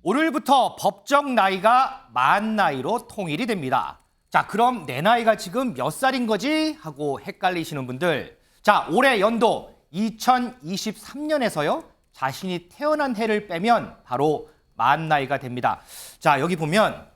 오늘부터 법정 나이가 만 나이로 통일이 됩니다. 자, 그럼 내 나이가 지금 몇 살인 거지? 하고 헷갈리시는 분들. 자, 올해 연도 2023년에서요. 자신이 태어난 해를 빼면 바로 만 나이가 됩니다. 자, 여기 보면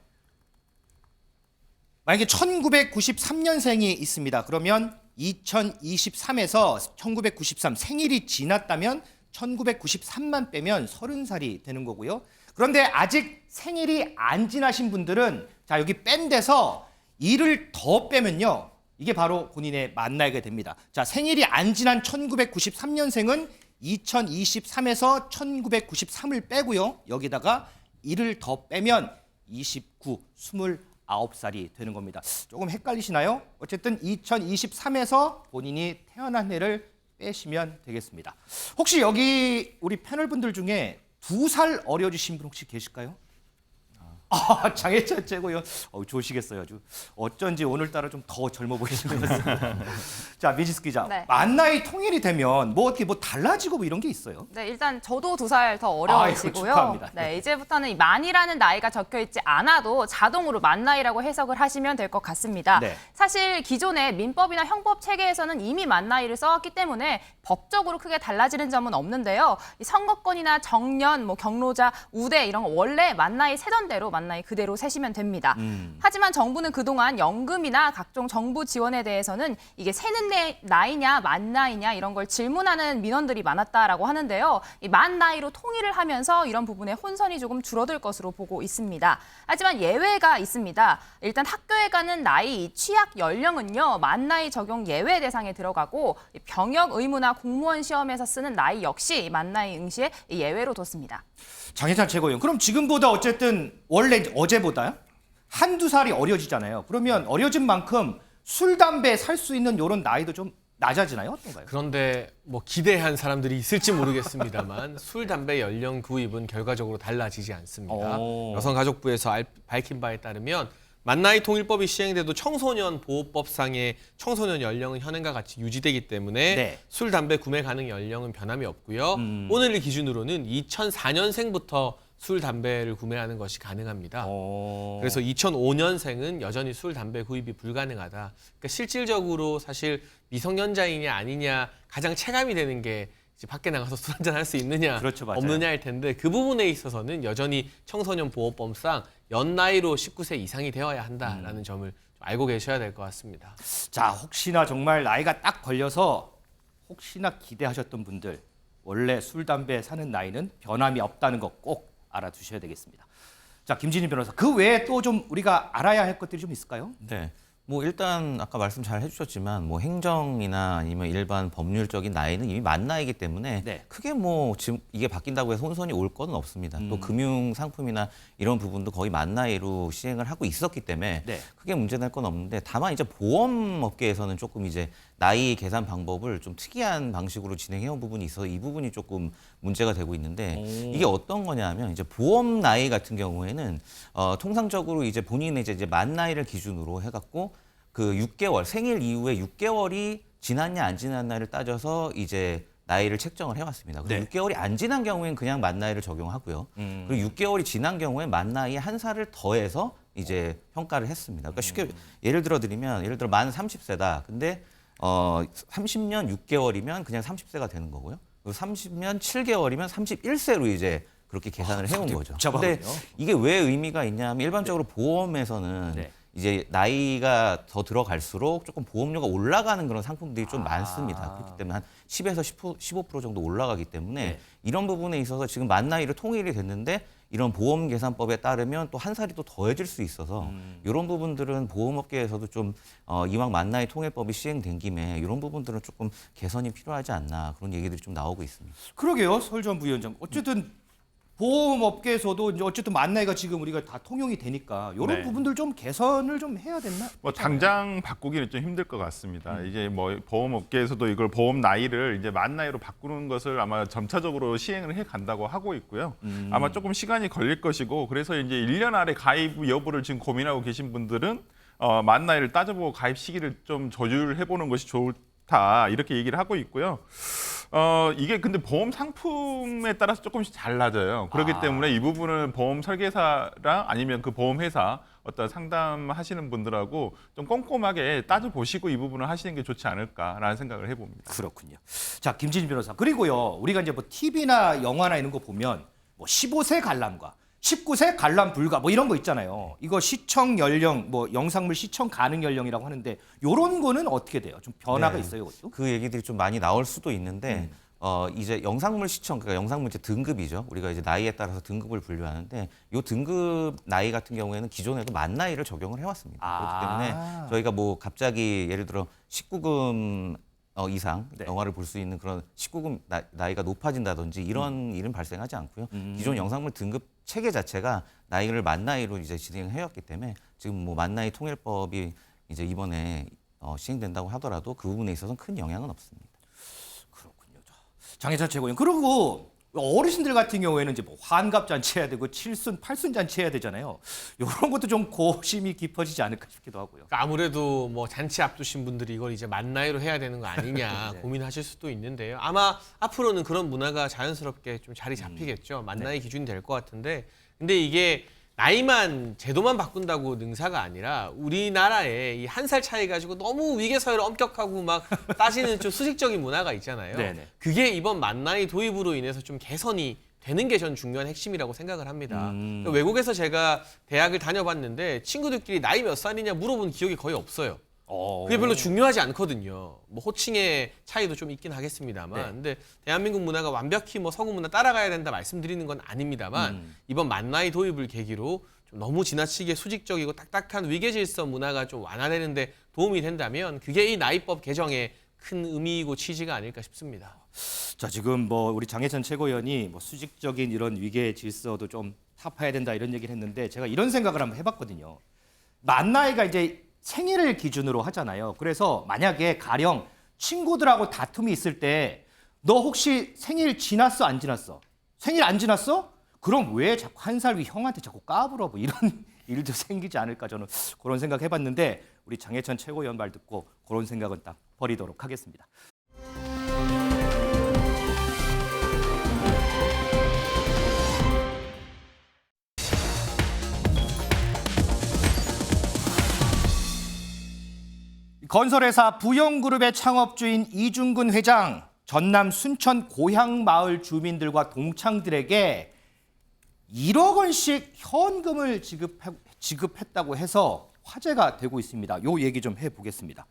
만약에 1993년생이 있습니다. 그러면 2023에서 1993 생일이 지났다면 1993만 빼면 30살이 되는 거고요. 그런데 아직 생일이 안 지나신 분들은 자, 여기 뺀 데서 1을 더 빼면요. 이게 바로 본인의 만 나이가 됩니다. 자, 생일이 안 지난 1993년생은 2023에서 1993을 빼고요. 여기다가 1을 더 빼면 29, 29살이 되는 겁니다. 조금 헷갈리시나요? 어쨌든 2023에서 본인이 태어난 해를 빼시면 되겠습니다. 혹시 여기 우리 패널분들 중에 2살 어려지신 분 혹시 계실까요? 장혜찬 최고요. 좋으시겠어요. 아주 어쩐지 오늘따라 좀 더 젊어 보이시는 것 같습니다. 자, 미지스 기자. 네. 만 나이 통일이 되면 뭐 어떻게 뭐 달라지고 뭐 이런 게 있어요? 네, 일단 저도 2살 더 어려우시고요. 축하합니다. 네, 이제부터는 이 만이라는 나이가 적혀 있지 않아도 자동으로 만 나이라고 해석을 하시면 될 것 같습니다. 네. 사실 기존의 민법이나 형법 체계에서는 이미 만 나이를 써왔기 때문에 법적으로 크게 달라지는 점은 없는데요. 이 선거권이나 정년, 뭐 경로자, 우대 이런 거 원래 만 나이 세던 대로 만 나이 그대로 세시면 됩니다. 하지만 정부는 그동안 연금이나 각종 정부 지원에 대해서는 이게 세는 나이냐 만 나이냐 이런 걸 질문하는 민원들이 많았다라고 하는데요. 이 만 나이로 통일을 하면서 이런 부분에 혼선이 조금 줄어들 것으로 보고 있습니다. 하지만 예외가 있습니다. 일단 학교에 가는 나이, 취약 연령은요. 만 나이 적용 예외 대상에 들어가고 병역 의무나 공무원 시험에서 쓰는 나이 역시 만 나이 응시에 예외로 뒀습니다. 장혜찬 최고위원. 그럼 지금보다 어쨌든 원래 어제보다 한두 살이 어려지잖아요. 그러면 어려진 만큼 술, 담배 살 수 있는 이런 나이도 좀 낮아지나요? 어떤가요? 그런데 뭐 기대한 사람들이 있을지 모르겠습니다만 술, 담배 연령 구입은 결과적으로 달라지지 않습니다. 여성가족부에서 밝힌 바에 따르면 만 나이 통일법이 시행돼도 청소년 보호법상의 청소년 연령은 현행과 같이 유지되기 때문에 네. 술, 담배 구매 가능 연령은 변함이 없고요. 오늘 기준으로는 2004년생부터 술, 담배를 구매하는 것이 가능합니다. 그래서 2005년생은 여전히 술, 담배 구입이 불가능하다. 그러니까 실질적으로 사실 미성년자이냐 아니냐 가장 체감이 되는 게 이제 밖에 나가서 술 한잔 할 수 있느냐 그렇죠, 맞아요. 없느냐일 텐데 그 부분에 있어서는 여전히 청소년 보호법상 연나이로 19세 이상이 되어야 한다라는 점을 좀 알고 계셔야 될 것 같습니다. 자, 혹시나 정말 나이가 딱 걸려서 혹시나 기대하셨던 분들 원래 술, 담배 사는 나이는 변함이 없다는 거 꼭 알아두셔야 되겠습니다. 자, 김진희 변호사. 그 외에 또 좀 우리가 알아야 할 것들이 좀 있을까요? 네. 뭐 일단 아까 말씀 잘 해주셨지만 뭐 행정이나 아니면 일반 법률적인 나이는 이미 만 나이기 때문에 네. 크게 뭐 지금 이게 바뀐다고 해서 혼선이 올 거는 없습니다. 또 금융 상품이나 이런 부분도 거의 만 나이로 시행을 하고 있었기 때문에 네. 크게 문제될 건 없는데 다만 이제 보험업계에서는 조금 이제 나이 계산 방법을 좀 특이한 방식으로 진행해온 부분이 있어서 이 부분이 조금 문제가 되고 있는데 이게 어떤 거냐면 이제 보험 나이 같은 경우에는 통상적으로 이제 본인의 이제 만 나이를 기준으로 해갖고 그 6개월 생일 이후에 6개월이 지났냐 안 지났냐를 따져서 이제 나이를 책정을 해왔습니다. 그래서 네. 6개월이 안 지난 경우에는 그냥 만 나이를 적용하고요. 그리고 6개월이 지난 경우에 만 나이에 한 살을 더해서 이제 평가를 했습니다. 그러니까 쉽게 예를 들어 만 30세다. 근데 30년 6개월이면 그냥 30세가 되는 거고요. 그리고 30년 7개월이면 31세로 이제 그렇게 계산을 해온 거죠. 복잡하군요. 근데 이게 왜 의미가 있냐면 일반적으로 보험에서는 네. 이제 나이가 더 들어갈수록 조금 보험료가 올라가는 그런 상품들이 좀 많습니다. 그렇기 때문에 한 10에서 15% 정도 올라가기 때문에 네. 이런 부분에 있어서 지금 만 나이로 통일이 됐는데 이런 보험 계산법에 따르면 또 한 살이 또 더해질 수 있어서 이런 부분들은 보험업계에서도 좀 이왕 만 나이 통일법이 시행된 김에 이런 부분들은 조금 개선이 필요하지 않나 그런 얘기들이 좀 나오고 있습니다. 그러게요, 설전 부위원장. 어쨌든 보험업계에서도 이제 어쨌든 만 나이가 지금 우리가 다 통용이 되니까 이런 네. 부분들 좀 개선을 좀 해야 됐나? 뭐 당장 바꾸기는 좀 힘들 것 같습니다. 이제 뭐 보험업계에서도 이걸 보험 나이를 이제 만 나이로 바꾸는 것을 아마 점차적으로 시행을 해 간다고 하고 있고요. 아마 조금 시간이 걸릴 것이고 그래서 이제 1년 아래 가입 여부를 지금 고민하고 계신 분들은 만 나이를 따져보고 가입 시기를 좀 조율해 보는 것이 좋다 이렇게 얘기를 하고 있고요. 이게 근데 보험 상품에 따라서 조금씩 달라져요. 그렇기 때문에 이 부분은 보험 설계사랑 아니면 그 보험회사 어떤 상담하시는 분들하고 좀 꼼꼼하게 따져보시고 이 부분을 하시는 게 좋지 않을까라는 생각을 해봅니다. 그렇군요. 자, 김진일 변호사. 그리고요, 우리가 이제 뭐 TV나 영화나 이런 거 보면 뭐 15세 관람가, 19세 관람 불가 뭐 이런 거 있잖아요. 이거 시청 연령, 뭐 영상물 시청 가능 연령이라고 하는데 요런 거는 어떻게 돼요? 좀 변화가 네. 있어요, 이것도? 그 얘기들이 좀 많이 나올 수도 있는데 이제 영상물 시청, 그러니까 영상물 이제 등급이죠. 우리가 이제 나이에 따라서 등급을 분류하는데 요 등급 나이 같은 경우에는 기존에도 만 나이를 적용을 해왔습니다. 그렇기 때문에 저희가 뭐 갑자기 예를 들어 19금 이상 네. 영화를 볼 수 있는 그런 19금 나이가 높아진다든지 이런 일은 발생하지 않고요. 기존 영상물 등급 체계 자체가 나이를 만 나이로 이제 진행해왔기 때문에 지금 뭐 만 나이 통일법이 이제 이번에 시행된다고 하더라도 그 부분에 있어서는 큰 영향은 없습니다. 그렇군요. 장혜찬 최고위원. 그리고 어르신들 같은 경우에는 이제 뭐 환갑 잔치 해야 되고 7순, 8순 잔치 해야 되잖아요. 이런 것도 좀 고심이 깊어지지 않을까 싶기도 하고요. 그러니까 아무래도 뭐 잔치 앞두신 분들이 이걸 이제 만 나이로 해야 되는 거 아니냐 고민하실 수도 있는데요. 아마 앞으로는 그런 문화가 자연스럽게 좀 자리 잡히겠죠. 만 나이 기준이 될 것 같은데, 근데 이게 나이만 제도만 바꾼다고 능사가 아니라 우리나라에 이 한 살 차이 가지고 너무 위계서열 엄격하고 막 따지는 좀 수직적인 문화가 있잖아요. 네네. 그게 이번 만 나이 도입으로 인해서 좀 개선이 되는 게 전 중요한 핵심이라고 생각을 합니다. 그러니까 외국에서 제가 대학을 다녀봤는데 친구들끼리 나이 몇 살이냐 물어본 기억이 거의 없어요. 그게 별로 중요하지 않거든요. 뭐 호칭의 차이도 좀 있긴 하겠습니다만. 네. 근데 대한민국 문화가 완벽히 뭐 서구 문화 따라가야 된다 말씀드리는 건 아닙니다만 이번 만 나이 도입을 계기로 좀 너무 지나치게 수직적이고 딱딱한 위계 질서 문화가 좀 완화되는데 도움이 된다면 그게 이 나이법 개정의 큰 의미이고 취지가 아닐까 싶습니다. 자, 지금 뭐 우리 장혜찬 최고위원이 뭐 수직적인 이런 위계 질서도 좀 타파해야 된다 이런 얘기를 했는데 제가 이런 생각을 한번 해봤거든요. 만 나이가 이제 생일을 기준으로 하잖아요. 그래서 만약에 가령 친구들하고 다툼이 있을 때 너 혹시 생일 지났어 안 지났어? 생일 안 지났어? 그럼 왜 자꾸 한 살 위 형한테 자꾸 까불어? 뭐 이런 일도 생기지 않을까 저는 그런 생각 해봤는데 우리 장혜찬 최고위원 말 듣고 그런 생각은 딱 버리도록 하겠습니다. 건설회사 부영그룹의 창업주인 이중근 회장, 전남 순천 고향마을 주민들과 동창들에게 1억 원씩 현금을 지급했다고 해서 화제가 되고 있습니다. 요 얘기 좀 해보겠습니다.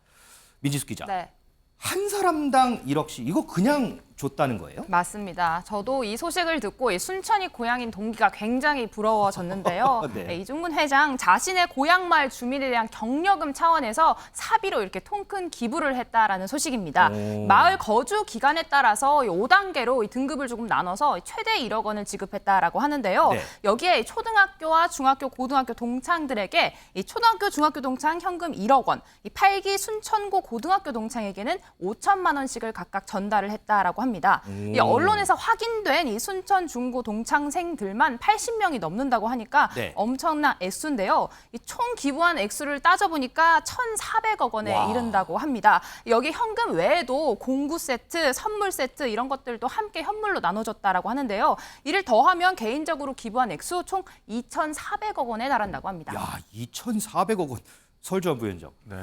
민지숙 기자. 네. 한 사람당 1억씩 이거 그냥 줬다는 거예요? 맞습니다. 저도 이 소식을 듣고 이 순천이 고향인 동기가 굉장히 부러워졌는데요. 네. 네, 이중근 회장 자신의 고향 마을 주민에 대한 격려금 차원에서 사비로 이렇게 통큰 기부를 했다라는 소식입니다. 마을 거주 기간에 따라서 5단계로 이 등급을 조금 나눠서 최대 1억 원을 지급했다라고 하는데요. 네. 여기에 초등학교와 중학교, 고등학교 동창들에게 이 초등학교, 중학교 동창 현금 1억 원, 이 8기 순천고 고등학교 동창에게는 5천만 원씩을 각각 전달을 했다라고 합니다. 이 언론에서 확인된 이 순천 중고 동창생들만 80명이 넘는다고 하니까 네. 엄청난 액수인데요. 이 총 기부한 액수를 따져보니까 1,400억 원에 와. 이른다고 합니다. 여기 현금 외에도 공구 세트, 선물 세트 이런 것들도 함께 현물로 나눠줬다라고 하는데요. 이를 더하면 개인적으로 기부한 액수 총 2,400억 원에 달한다고 합니다. 야, 2,400억 원. 설주환 부위원장. 네.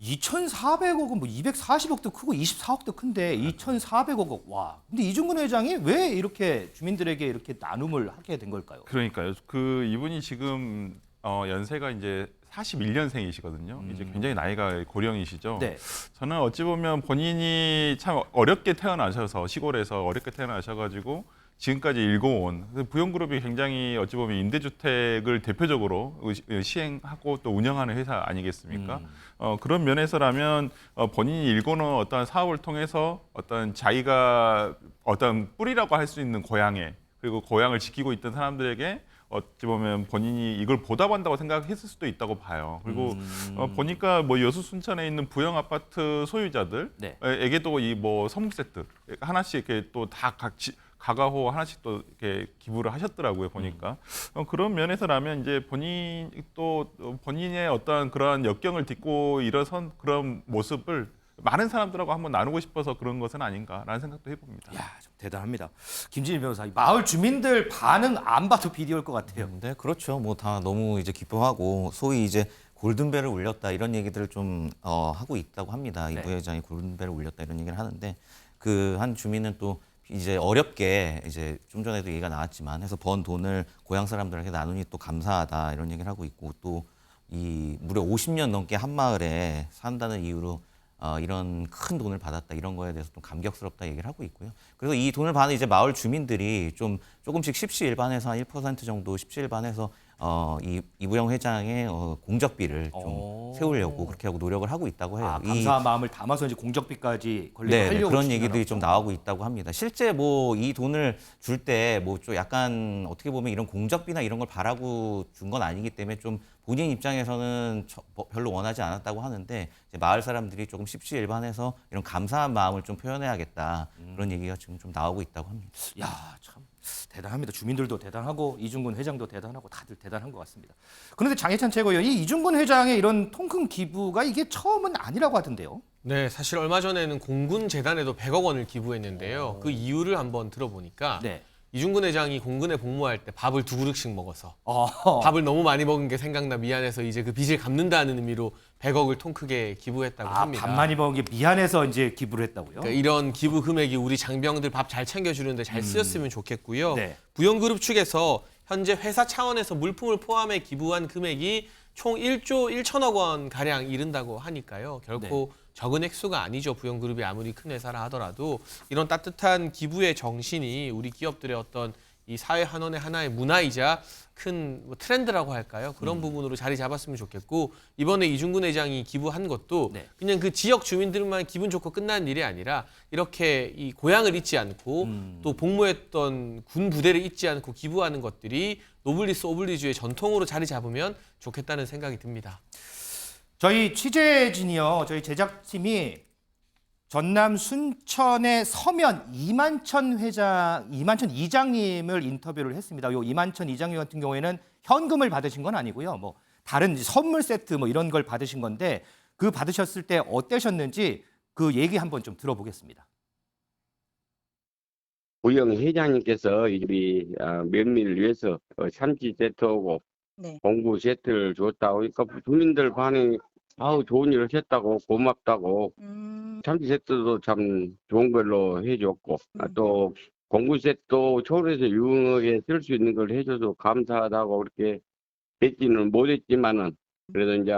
2,400억은 뭐 240억도 크고 24억도 큰데 2,400억. 와. 근데 이중근 회장이 왜 이렇게 주민들에게 이렇게 나눔을 하게 된 걸까요? 그러니까요. 그 이분이 지금 연세가 이제 41년생이시거든요. 이제 굉장히 나이가 고령이시죠. 네. 저는 어찌 보면 본인이 참 어렵게 태어나셔서 시골에서 어렵게 태어나셔가지고 지금까지 일궈온 부영그룹이 굉장히 어찌 보면 임대주택을 대표적으로 시행하고 또 운영하는 회사 아니겠습니까? 그런 면에서라면 본인이 일궈놓은 어떤 사업을 통해서 어떤 자기가 어떤 뿌리라고 할 수 있는 고향에 그리고 고향을 지키고 있던 사람들에게 어찌 보면 본인이 이걸 보답한다고 생각했을 수도 있다고 봐요. 그리고 보니까 뭐 여수 순천에 있는 부영 아파트 소유자들에게도 네. 이 뭐 선물 세트 하나씩 이렇게 또 다 가가호 하나씩 또 이렇게 기부를 하셨더라고요 보니까 그런 면에서라면 이제 본인의 어떤 그러한 역경을 딛고 일어선 그런 모습을 많은 사람들하고 한번 나누고 싶어서 그런 것은 아닌가라는 생각도 해봅니다. 야, 좀 대단합니다. 김진일 변호사, 이 마을 주민들 반응 안 봐도 비디오일 것 같아요. 네, 그렇죠. 뭐 다 너무 이제 기뻐하고 소위 이제 골든벨을 울렸다 이런 얘기들을 좀 하고 있다고 합니다. 이 네. 부회장이 골든벨을 울렸다 이런 얘기를 하는데 그 한 주민은 또 이제 어렵게 이제 좀 전에도 얘기가 나왔지만 해서 번 돈을 고향 사람들에게 나누니 또 감사하다 이런 얘기를 하고 있고 또 이 무려 50년 넘게 한 마을에 산다는 이유로 이런 큰 돈을 받았다 이런 거에 대해서 좀 감격스럽다 얘기를 하고 있고요. 그래서 이 돈을 받은 이제 마을 주민들이 좀 조금씩 십시일반해서 한 1% 정도 십시일반해서 이 이부영 회장의 공적비를 좀 세우려고 그렇게 하고 노력을 하고 있다고 해요. 감사한 마음을 담아서 이제 공적비까지 걸리고 네, 하려고 그런 추진을 얘기들이 하고. 좀 나오고 있다고 합니다. 실제 뭐 이 돈을 줄 때 뭐 좀 약간 어떻게 보면 이런 공적비나 이런 걸 바라고 준 건 아니기 때문에 좀 본인 입장에서는 별로 원하지 않았다고 하는데 이제 마을 사람들이 조금 십시일반해서 이런 감사한 마음을 좀 표현해야겠다 그런 얘기가 지금 좀 나오고 있다고 합니다. 야, 참 대단합니다. 주민들도 대단하고 이중근 회장도 대단하고 다들 대단한 것 같습니다. 그런데 장해찬 최고위원, 이 이중근 회장의 이런 통큰 기부가 이게 처음은 아니라고 하던데요. 네, 사실 얼마 전에는 공군 재단에도 100억 원을 기부했는데요. 그 이유를 한번 들어보니까 네. 이중근 회장이 공군에 복무할 때 밥을 2그릇씩 먹어서 어. 밥을 너무 많이 먹은 게 생각나 미안해서 이제 그 빚을 갚는다는 의미로 100억을 통 크게 기부했다고 합니다. 밥 많이 먹은 게 미안해서 이제 기부를 했다고요? 그러니까 이런 기부 금액이 우리 장병들 밥 잘 챙겨주는데 잘 쓰였으면 좋겠고요. 네. 부영그룹 측에서 현재 회사 차원에서 물품을 포함해 기부한 금액이 총 1조 1천억 원 가량 이른다고 하니까요. 결코 적은 액수가 아니죠. 부영그룹이 아무리 큰 회사라 하더라도 이런 따뜻한 기부의 정신이 우리 기업들의 어떤 이 사회 환원의 하나의 문화이자 큰 트렌드라고 할까요? 그런 부분으로 자리 잡았으면 좋겠고 이번에 이중근 회장이 기부한 것도 네. 그냥 그 지역 주민들만 기분 좋고 끝나는 일이 아니라 이렇게 이 고향을 잊지 않고 또 복무했던 군 부대를 잊지 않고 기부하는 것들이 노블리스 오블리주의 전통으로 자리 잡으면 좋겠다는 생각이 듭니다. 저희 취재진이요, 저희 제작팀이 전남 순천의 서면 이만천 이장님을 인터뷰를 했습니다. 요 이만천 이장님 같은 경우에는 현금을 받으신 건 아니고요. 뭐 다른 선물 세트 뭐 이런 걸 받으신 건데 그 받으셨을 때 어떠셨는지 그 얘기 한번 좀 들어보겠습니다. 부영 회장님께서 우리 면밀을 위해서 참치 세트하고 네. 공구 세트를 줬다고 그러니까 주민들 반응이 아우 좋은 일을 했다고 고맙다고 참치 세트도 참 좋은 걸로 해줬고 또 공구 세트도 서울에서 유용하게 쓸 수 있는 걸 해줘서 감사하다고 그렇게 했지는 못했지만은 그래도 이제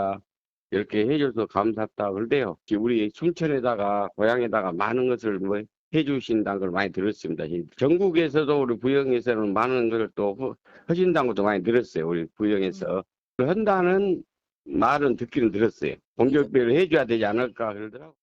이렇게 해줘서 감사하다 그러대요. 우리 순천에다가 고향에다가 많은 것을 뭐 해주신다는 걸 많이 들었습니다. 전국에서도 우리 부영에서는 많은 걸 또 하신다는 것도 많이 들었어요. 우리 부영에서 한다는 말은 듣기는 들었어요. 공격비를 해줘야 되지 않을까 그러더라고요.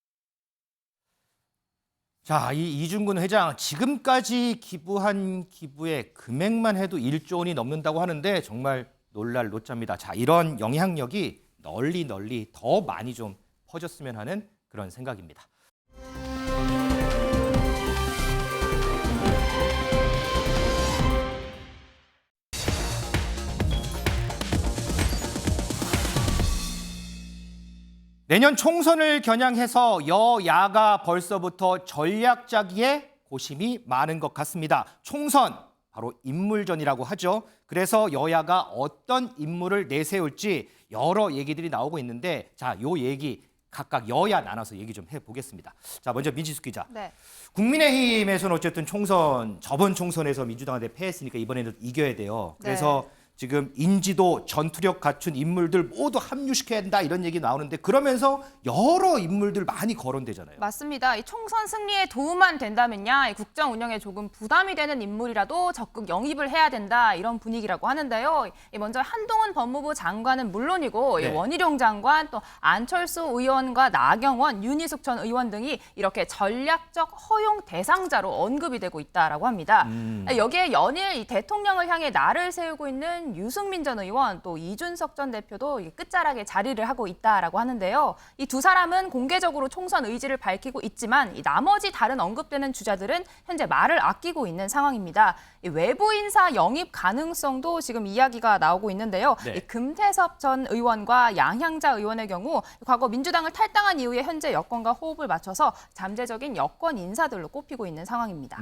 자, 이 이중근 회장 지금까지 기부한 기부의 금액만 해도 1조 원이 넘는다고 하는데 정말 놀랄 노짜입니다. 자, 이런 영향력이 널리 더 많이 좀 퍼졌으면 하는 그런 생각입니다. 내년 총선을 겨냥해서 여야가 벌써부터 전략 짜기에 고심이 많은 것 같습니다. 총선, 바로 인물전이라고 하죠. 그래서 여야가 어떤 인물을 내세울지 여러 얘기들이 나오고 있는데 자, 요 얘기 각각 여야 나눠서 얘기 좀 해보겠습니다. 자, 먼저 민지숙 기자. 네. 국민의힘에서는 어쨌든 총선, 저번 총선에서 민주당한테 패했으니까 이번에는 이겨야 돼요. 그래서 지금 인지도, 전투력 갖춘 인물들 모두 합류시켜야 된다 이런 얘기 나오는데 그러면서 여러 인물들 많이 거론되잖아요. 맞습니다. 이 총선 승리에 도움만 된다면야 이 국정 운영에 조금 부담이 되는 인물이라도 적극 영입을 해야 된다 이런 분위기라고 하는데요. 먼저 한동훈 법무부 장관은 물론이고 네. 원희룡 장관 또 안철수 의원과 나경원, 윤희숙 전 의원 등이 이렇게 전략적 허용 대상자로 언급이 되고 있다라고 합니다. 여기에 연일 이 대통령을 향해 날을 세우고 있는 대표인 유승민 전 의원 또 이준석 전 대표도 끝자락에 자리를 하고 있다라고 하는데요. 이 두 사람은 공개적으로 총선 의지를 밝히고 있지만 이 나머지 다른 언급되는 주자들은 현재 말을 아끼고 있는 상황입니다. 이 외부 인사 영입 가능성도 지금 이야기가 나오고 있는데요. 네. 이 금태섭 전 의원과 양향자 의원의 경우 과거 민주당을 탈당한 이후에 현재 여권과 호흡을 맞춰서 잠재적인 여권 인사들로 꼽히고 있는 상황입니다.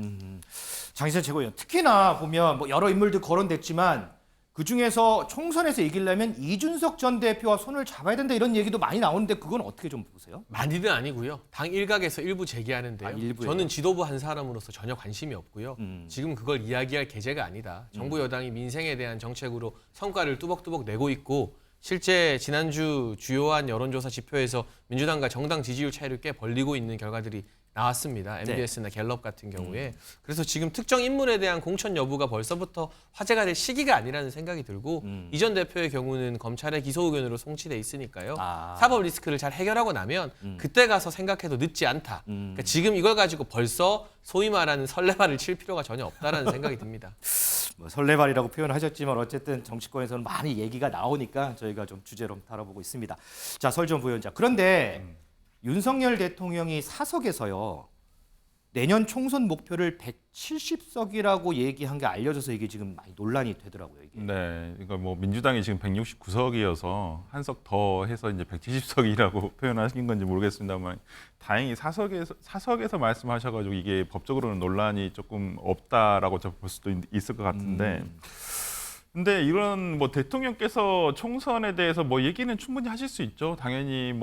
장희찬 최고위원, 특히나 보면 뭐 여러 인물들 거론됐지만 그중에서 총선에서 이기려면 이준석 전 대표와 손을 잡아야 된다 이런 얘기도 많이 나오는데 그건 어떻게 좀 보세요? 많이는 아니고요. 당 일각에서 일부 제기하는데요. 아, 일부예요? 저는 지도부 한 사람으로서 전혀 관심이 없고요. 지금 그걸 이야기할 계제가 아니다. 정부 여당이 민생에 대한 정책으로 성과를 뚜벅뚜벅 내고 있고 실제 지난주 주요한 여론조사 지표에서 민주당과 정당 지지율 차이를 꽤 벌리고 있는 결과들이 나왔습니다. MBS나 갤럽 같은 경우에. 그래서 지금 특정 인물에 대한 공천 여부가 벌써부터 화제가 될 시기가 아니라는 생각이 들고 이 전 대표의 경우는 검찰의 기소 의견으로 송치돼 있으니까요. 사법 리스크를 잘 해결하고 나면 그때 가서 생각해도 늦지 않다. 그러니까 지금 이걸 가지고 벌써 소위 말하는 설레발을 칠 필요가 전혀 없다라는 생각이 듭니다. 뭐 설레발이라고 표현하셨지만 어쨌든 정치권에서는 많이 얘기가 나오니까 저희가 좀 주제로 다뤄보고 있습니다. 자, 설전 부위원장. 그런데 윤석열 대통령이 사석에서요. 내년 총선 목표를 170석이라고 얘기한 게 알려져서 이게 지금 많이 논란이 되더라고요. 이게. 네, 그러니까 뭐 민주당이 지금 169석이어서 한 석 더 해서 이제 170석이라고 표현하신 건지 모르겠습니다만 다행히 사석에서 말씀하셔가지고 이게 법적으로는 논란이 조금 없다라고 볼 수도 있을 것 같은데. 근데 이런 뭐 대통령께서 총선에 대해서 뭐 얘기는 충분히 하실 수 있죠. 당연히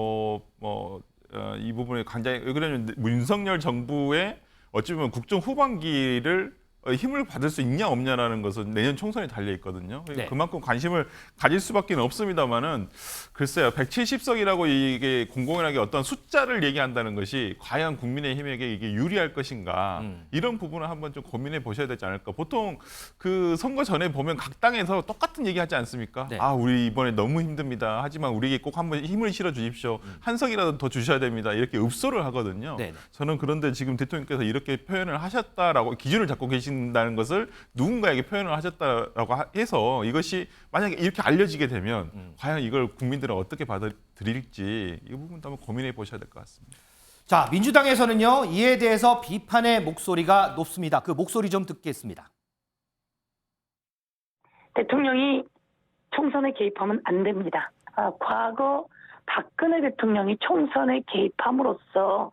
이 부분에 굉장히 그러면 윤석열 정부의 어찌 보면 국정 후반기를 힘을 받을 수 있냐 없냐라는 것은 내년 총선에 달려 있거든요. 네. 그만큼 관심을 가질 수밖에 없습니다만은 글쎄요, 170석이라고 이게 공공연하게 어떤 숫자를 얘기한다는 것이 과연 국민의힘에게 이게 유리할 것인가 이런 부분을 한번 좀 고민해 보셔야 되지 않을까. 보통 그 선거 전에 보면 각 당에서 똑같은 얘기하지 않습니까? 네. 아, 우리 이번에 너무 힘듭니다. 하지만 우리에게 꼭 한번 힘을 실어 주십시오. 한 석이라도 더 주셔야 됩니다. 이렇게 읍소를 하거든요. 네. 저는 그런데 지금 대통령께서 이렇게 표현을 하셨다라고 기준을 잡고 계신다는 것을 누군가에게 표현을 하셨다라고 해서 이것이 만약에 이렇게 알려지게 되면 과연 이걸 국민들은 어떻게 받아들일지 이 부분도 한번 고민해 보셔야 될 것 같습니다. 자, 민주당에서는요. 이에 대해서 비판의 목소리가 높습니다. 그 목소리 좀 듣겠습니다. 대통령이 총선에 개입하면 안 됩니다. 과거 박근혜 대통령이 총선에 개입함으로써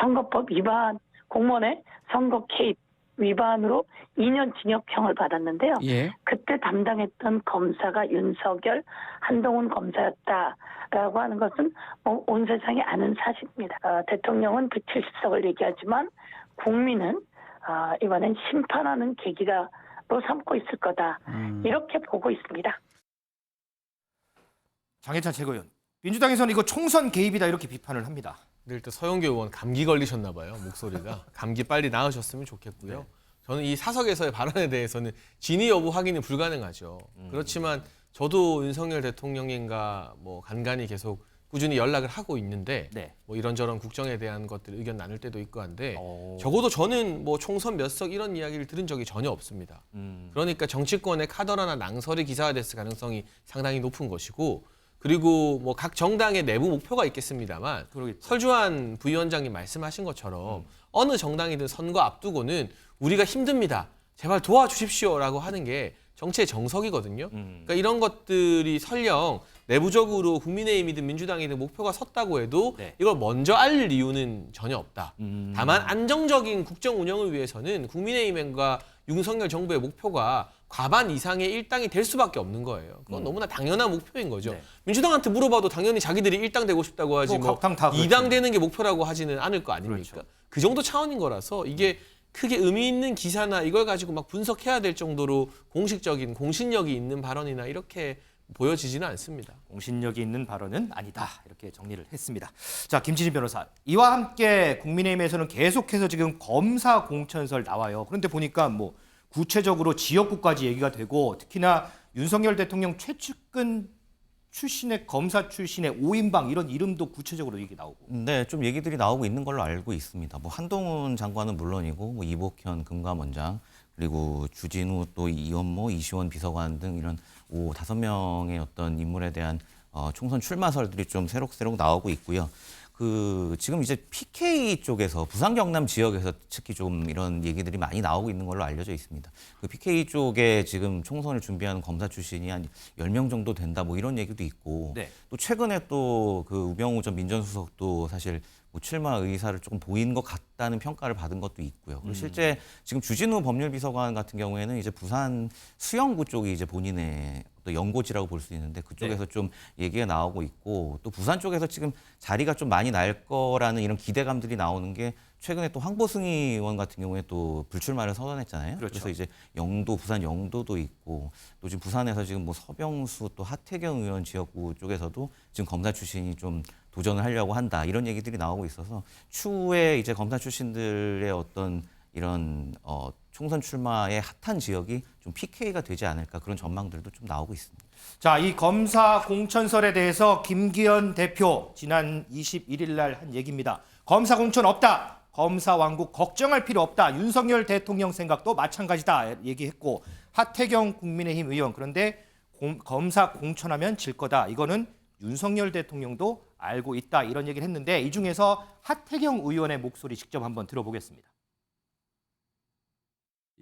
선거법 위반, 공무원의 선거 개입 위반으로 2년 징역형을 받았는데요. 예. 그때 담당했던 검사가 윤석열, 한동훈 검사였다라고 하는 것은 온 세상이 아는 사실입니다. 대통령은 170석을 얘기하지만 국민은 이번엔 심판하는 계기로 삼고 있을 거다. 이렇게 보고 있습니다. 장해찬 최고위원. 민주당에서는 이거 총선 개입이다 이렇게 비판을 합니다. 일단 서영교 의원 감기 걸리셨나 봐요. 목소리가. 감기 빨리 나으셨으면 좋겠고요. 네. 저는 이 사석에서의 발언에 대해서는 진위 여부 확인이 불가능하죠. 그렇지만 저도 윤석열 대통령님과 뭐 간간히 계속 꾸준히 연락을 하고 있는데 네. 뭐 이런저런 국정에 대한 것들 의견 나눌 때도 있고 한데 적어도 저는 뭐 총선 몇 석 이런 이야기를 들은 적이 전혀 없습니다. 그러니까 정치권의 카더라나 낭설이 기사화됐을 가능성이 상당히 높은 것이고 그리고 뭐 각 정당의 내부 목표가 있겠습니다만 그러겠죠. 설주환 부위원장님 말씀하신 것처럼 어느 정당이든 선거 앞두고는 우리가 힘듭니다. 제발 도와주십시오라고 하는 게 정치의 정석이거든요. 그러니까 이런 것들이 설령 내부적으로 국민의힘이든 민주당이든 목표가 섰다고 해도 네. 이걸 먼저 알릴 이유는 전혀 없다. 다만 안정적인 국정 운영을 위해서는 국민의힘과 윤석열 정부의 목표가 과반 이상의 일당이 될 수밖에 없는 거예요. 그건 너무나 당연한 목표인 거죠. 네. 민주당한테 물어봐도 당연히 자기들이 일당 되고 싶다고 하지 뭐 각당 다 이당 그렇죠. 되는 게 목표라고 하지는 않을 거 아닙니까? 그렇죠. 그 정도 차원인 거라서 이게 크게 의미 있는 기사나 이걸 가지고 막 분석해야 될 정도로 공식적인 공신력이 있는 발언이나 이렇게 보여지지는 않습니다. 공신력이 있는 발언은 아니다. 이렇게 정리를 했습니다. 자, 김진희 변호사. 이와 함께 국민의힘에서는 계속해서 지금 검사 공천설 나와요. 그런데 보니까 뭐 구체적으로 지역구까지 얘기가 되고 특히나 윤석열 대통령 최측근 출신의 검사 출신의 5인방 이런 이름도 구체적으로 얘기 나오고. 네, 좀 얘기들이 나오고 있는 걸로 알고 있습니다. 뭐 한동훈 장관은 물론이고 뭐 이복현 금감원장 그리고 주진우 또 이원모, 이시원 비서관 등 이런 5-5명의 어떤 인물에 대한 총선 출마설들이 좀 새록새록 나오고 있고요. 지금 이제 PK 쪽에서 부산 경남 지역에서 특히 좀 이런 얘기들이 많이 나오고 있는 걸로 알려져 있습니다. 그 PK 쪽에 지금 총선을 준비하는 검사 출신이 한 10명 정도 된다 뭐 이런 얘기도 있고 네. 또 최근에 또 그 우병우 전 민정수석도 사실 뭐 출마 의사를 조금 보인 것 같다는 평가를 받은 것도 있고요. 그리고 실제 지금 주진우 법률비서관 같은 경우에는 이제 부산 수영구 쪽이 이제 본인의 또 연고지라고 볼 수 있는데 그쪽에서 좀 얘기가 나오고 있고 또 부산 쪽에서 지금 자리가 좀 많이 날 거라는 이런 기대감들이 나오는 게 최근에 또 황보승 의원 같은 경우에 또 불출마를 선언했잖아요. 그렇죠. 그래서 이제 영도, 부산 영도도 있고 또 지금 부산에서 지금 뭐 서병수 또 하태경 의원 지역구 쪽에서도 지금 검사 출신이 좀 도전을 하려고 한다 이런 얘기들이 나오고 있어서 추후에 이제 검사 출신들의 어떤 이런 총선 출마의 핫한 지역이 좀 PK가 되지 않을까 그런 전망들도 좀 나오고 있습니다. 자, 이 검사 공천설에 대해서 김기현 대표 지난 21일 날 한 얘기입니다. 검사 공천 없다. 검사 왕국 걱정할 필요 없다. 윤석열 대통령 생각도 마찬가지다 얘기했고 하태경 국민의힘 의원 그런데 검사 공천하면 질 거다. 이거는 윤석열 대통령도 알고 있다. 이런 얘기를 했는데 이 중에서 하태경 의원의 목소리 직접 한번 들어보겠습니다.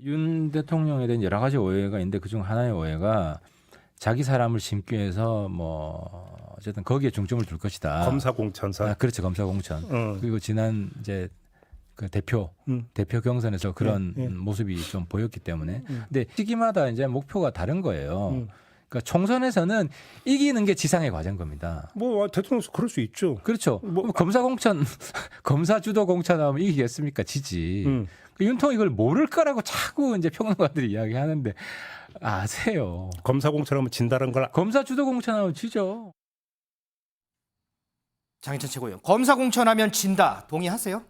윤 대통령에 대한 여러 가지 오해가 있는데 그중 하나의 오해가 자기 사람을 심기 위해서 뭐 어쨌든 거기에 중점을 둘 것이다. 검사 공천사. 그렇죠. 검사 공천. 그리고 지난 이제 그 대표 경선에서 그런 모습이 좀 보였기 때문에. 근데 시기마다 이제 목표가 다른 거예요. 그러니까 총선에서는 이기는 게 지상의 과제인 겁니다. 뭐 대통령도 그럴 수 있죠. 그렇죠. 검사 공천, 검사 주도 공천하면 이기겠습니까? 지지. 윤통 이걸 모를 거라고 자꾸 이제 평론가들이 이야기하는데 아세요. 검사 공천하면 진다는 걸. 검사 주도 공천하면 지죠. 장희찬 최고위원. 검사 공천하면 진다. 동의하세요?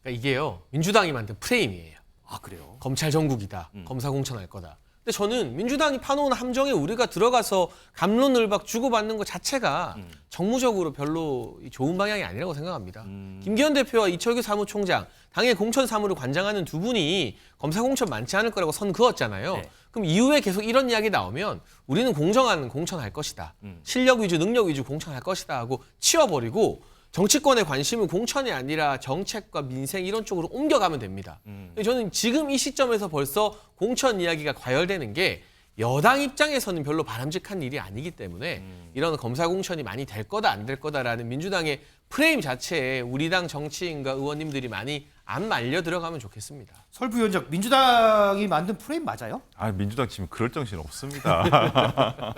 그러니까 이게요. 민주당이 만든 프레임이에요. 아, 그래요? 검찰 정국이다. 검사 공천할 거다. 근데 저는 민주당이 파놓은 함정에 우리가 들어가서 갑론을박 주고받는 것 자체가 정무적으로 별로 좋은 방향이 아니라고 생각합니다. 김기현 대표와 이철규 사무총장, 당의 공천 사무를 관장하는 두 분이 검사 공천 많지 않을 거라고 선 그었잖아요. 네. 그럼 이후에 계속 이런 이야기 나오면 우리는 공정한 공천할 것이다. 실력 위주, 능력 위주 공천할 것이다 하고 치워버리고 정치권의 관심은 공천이 아니라 정책과 민생 이런 쪽으로 옮겨가면 됩니다. 저는 지금 이 시점에서 벌써 공천 이야기가 과열되는 게 여당 입장에서는 별로 바람직한 일이 아니기 때문에 이런 검사 공천이 많이 될 거다 안 될 거다라는 민주당의 프레임 자체에 우리 당 정치인과 의원님들이 많이 안 말려 들어가면 좋겠습니다. 설 부위원장, 민주당이 만든 프레임 맞아요? 아, 민주당 지금 그럴 정신 없습니다.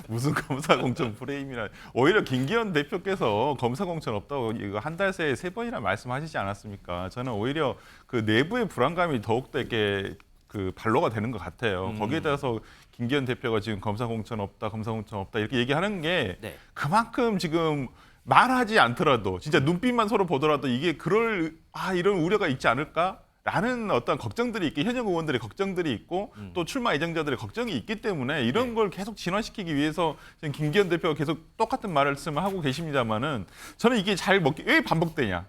무슨 검사 공천 프레임이라. 오히려 김기현 대표께서 검사 공천 없다고 이거 한 달 새에 3번이나 말씀하시지 않았습니까? 저는 오히려 그 내부의 불안감이 더욱더 이렇게 그 반로가 되는 것 같아요. 거기에 따라서 김기현 대표가 지금 검사 공천 없다, 검사 공천 없다 이렇게 얘기하는 게 네. 그만큼 지금 말하지 않더라도 진짜 눈빛만 서로 보더라도 이게 이런 우려가 있지 않을까라는 어떤 걱정들이 있고 현역 의원들의 걱정들이 있고 또 출마 예정자들의 걱정이 있기 때문에 이런 걸 계속 진화시키기 위해서 지금 김기현 대표가 계속 똑같은 말씀을 하고 계십니다만은 저는 이게 왜 반복되냐?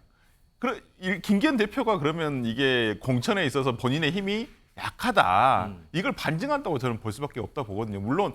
김기현 대표가 그러면 이게 공천에 있어서 본인의 힘이 약하다. 이걸 반증한다고 저는 볼 수밖에 없다 보거든요. 물론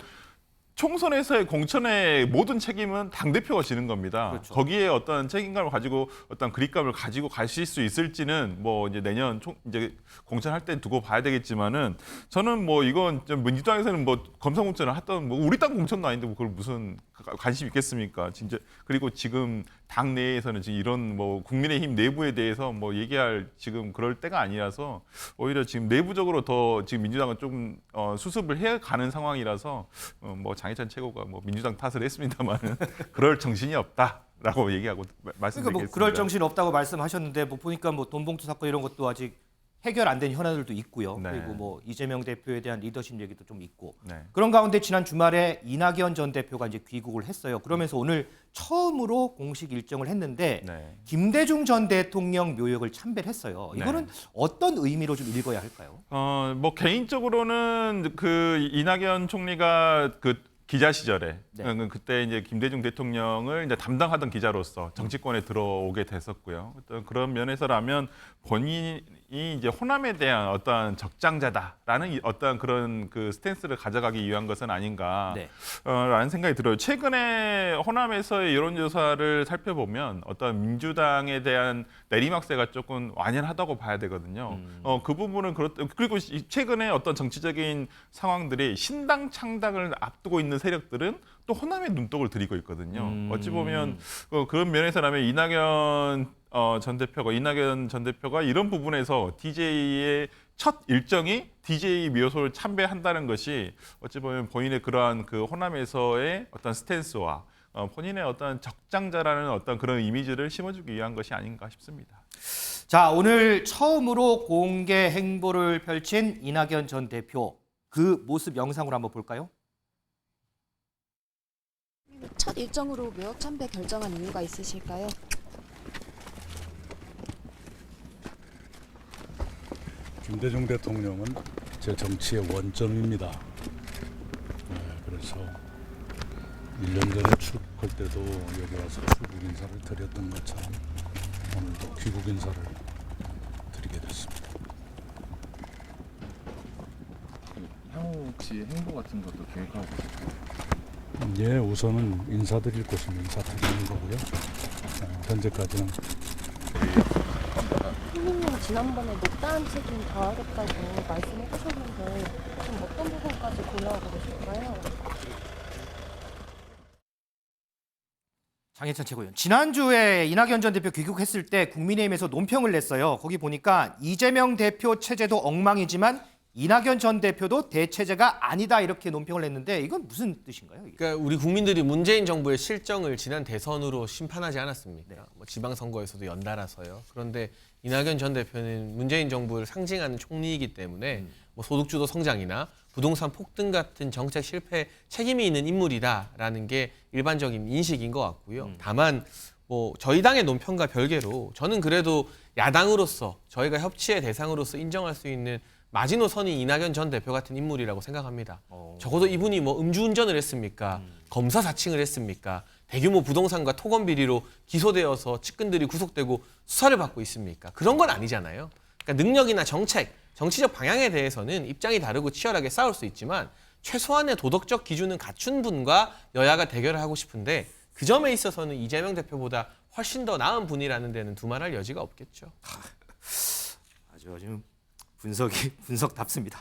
총선에서의 공천의 모든 책임은 당대표가 지는 겁니다. 그렇죠. 거기에 어떤 책임감을 가지고 어떤 그립감을 가지고 가실 수 있을지는 뭐 이제 내년 이제 공천할 때 두고 봐야 되겠지만은 저는 뭐 이건 좀 민주당에서는 뭐 검사 공천을 했던 뭐 우리 당 공천도 아닌데 뭐 그걸 무슨 관심 있겠습니까? 진짜 그리고 지금 당 내에서는 지금 이런 뭐 국민의힘 내부에 대해서 뭐 얘기할 지금 그럴 때가 아니라서 오히려 지금 내부적으로 더 지금 민주당은 좀 수습을 해 가는 상황이라서 뭐 장희찬 최고가 뭐 민주당 탓을 했습니다만은 그럴 정신이 없다라고 얘기하고 말씀드리겠습니다. 그러니까 뭐 그럴 정신 없다고 말씀하셨는데 뭐 보니까 뭐 돈봉투 사건 이런 것도 아직 해결 안 된 현안들도 있고요. 네. 그리고 뭐 이재명 대표에 대한 리더십 얘기도 좀 있고. 네. 그런 가운데 지난 주말에 이낙연 전 대표가 이제 귀국을 했어요. 그러면서 오늘 처음으로 공식 일정을 했는데 네. 김대중 전 대통령 묘역을 참배했어요. 이거는 네. 어떤 의미로 좀 읽어야 할까요? 뭐 개인적으로는 그 이낙연 총리가 그 기자 시절에 네. 그때 이제 김대중 대통령을 이제 담당하던 기자로서 정치권에 들어오게 됐었고요. 어떤 그런 면에서라면 본인이 이제 호남에 대한 어떠한 적장자다라는 어떠한 그런 그 스탠스를 가져가기 위한 것은 아닌가 네. 라는 생각이 들어요. 최근에 호남에서의 여론조사를 살펴보면 어떤 민주당에 대한 내리막세가 조금 완연하다고 봐야 되거든요. 그 부분은 그리고 최근에 어떤 정치적인 상황들이 신당 창당을 앞두고 있는 세력들은 또 호남에 눈독을 들이고 있거든요. 어찌 보면 그런 면에서라면 이낙연 전 대표가 이런 부분에서 DJ의 첫 일정이 DJ 묘소를 참배한다는 것이 어찌 보면 본인의 그러한 그 호남에서의 어떤 스탠스와 본인의 어떤 적장자라는 어떤 그런 이미지를 심어주기 위한 것이 아닌가 싶습니다. 자, 오늘 처음으로 공개 행보를 펼친 이낙연 전 대표 그 모습 영상으로 한번 볼까요? 첫 일정으로 묘역 참배 결정한 이유가 있으실까요? 김대중 대통령은 제 정치의 원점입니다. 그래서 1년 전에 출국할 때도 여기 와서 출국 인사를 드렸던 것처럼 오늘도 귀국 인사를 드리게 됐습니다. 향후 혹시 행보 같은 것도 계획하고 계실까요? 예, 우선은 인사드릴 곳은 인사드리는 거고요. 현재까지는 국민님 지난번에 못다한 책임 다하겠다고 말씀해 주셨는데 좀 어떤 부분까지 고려하고 계실까요? 장혜찬 최고위원. 지난주에 이낙연 전 대표 귀국했을 때 국민의힘에서 논평을 냈어요. 거기 보니까 이재명 대표 체제도 엉망이지만 이낙연 전 대표도 대체제가 아니다 이렇게 논평을 냈는데 이건 무슨 뜻인가요? 이게? 그러니까 우리 국민들이 문재인 정부의 실정을 지난 대선으로 심판하지 않았습니까? 네. 뭐 지방선거에서도 연달아서요. 그런데 이낙연 전 대표는 문재인 정부를 상징하는 총리이기 때문에 뭐 소득주도 성장이나 부동산 폭등 같은 정책 실패에 책임이 있는 인물이다라는 게 일반적인 인식인 것 같고요. 다만 뭐 저희 당의 논평과 별개로 저는 그래도 야당으로서 저희가 협치의 대상으로서 인정할 수 있는 마지노선이 이낙연 전 대표 같은 인물이라고 생각합니다. 적어도 이분이 뭐 음주운전을 했습니까? 검사 사칭을 했습니까? 대규모 부동산과 토건 비리로 기소되어서 측근들이 구속되고 수사를 받고 있습니까? 그런 건 아니잖아요. 그러니까 능력이나 정책, 정치적 방향에 대해서는 입장이 다르고 치열하게 싸울 수 있지만 최소한의 도덕적 기준은 갖춘 분과 여야가 대결을 하고 싶은데 그 점에 있어서는 이재명 대표보다 훨씬 더 나은 분이라는 데는 두말할 여지가 없겠죠. 아주 지금 분석답습니다.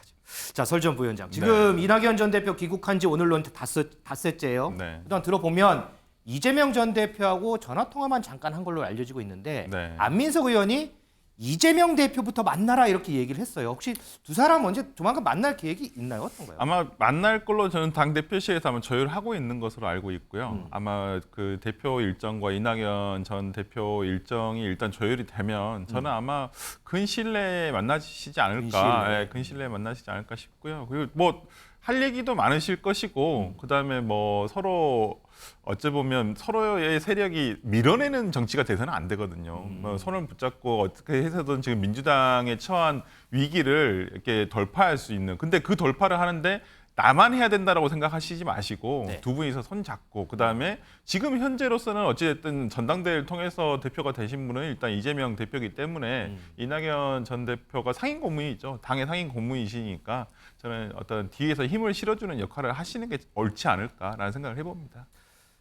자, 설 전 부위원장. 지금 이낙연 전 대표 귀국한 지 오늘로 닷새째예요. 네. 일단 들어보면 이재명 전 대표하고 전화 통화만 잠깐 한 걸로 알려지고 있는데 네. 안민석 의원이 이재명 대표부터 만나라 이렇게 얘기를 했어요. 혹시 두 사람 언제 조만간 만날 계획이 있나요? 어떤가요? 아마 만날 걸로 저는 당 대표실에서 아마 조율하고 있는 것으로 알고 있고요. 아마 그 대표 일정과 이낙연 전 대표 일정이 일단 조율이 되면 저는 아마 근시일 내에 만나시지 않을까. 예, 근시일 내에 만나시지 않을까 싶고요. 그리고 뭐 할 얘기도 많으실 것이고 그다음에 뭐 서로 어찌 보면 서로의 세력이 밀어내는 정치가 돼서는 안 되거든요. 뭐 손을 붙잡고 어떻게 해서든 지금 민주당에 처한 위기를 이렇게 돌파할 수 있는. 근데 그 돌파를 하는데 나만 해야 된다라고 생각하시지 마시고 네. 두 분이서 손 잡고 그다음에 지금 현재로서는 어찌됐든 전당대회를 통해서 대표가 되신 분은 일단 이재명 대표이기 때문에 이낙연 전 대표가 상임 고문이죠. 당의 상임 고문이시니까 저는 어떤 뒤에서 힘을 실어주는 역할을 하시는 게 옳지 않을까라는 생각을 해봅니다.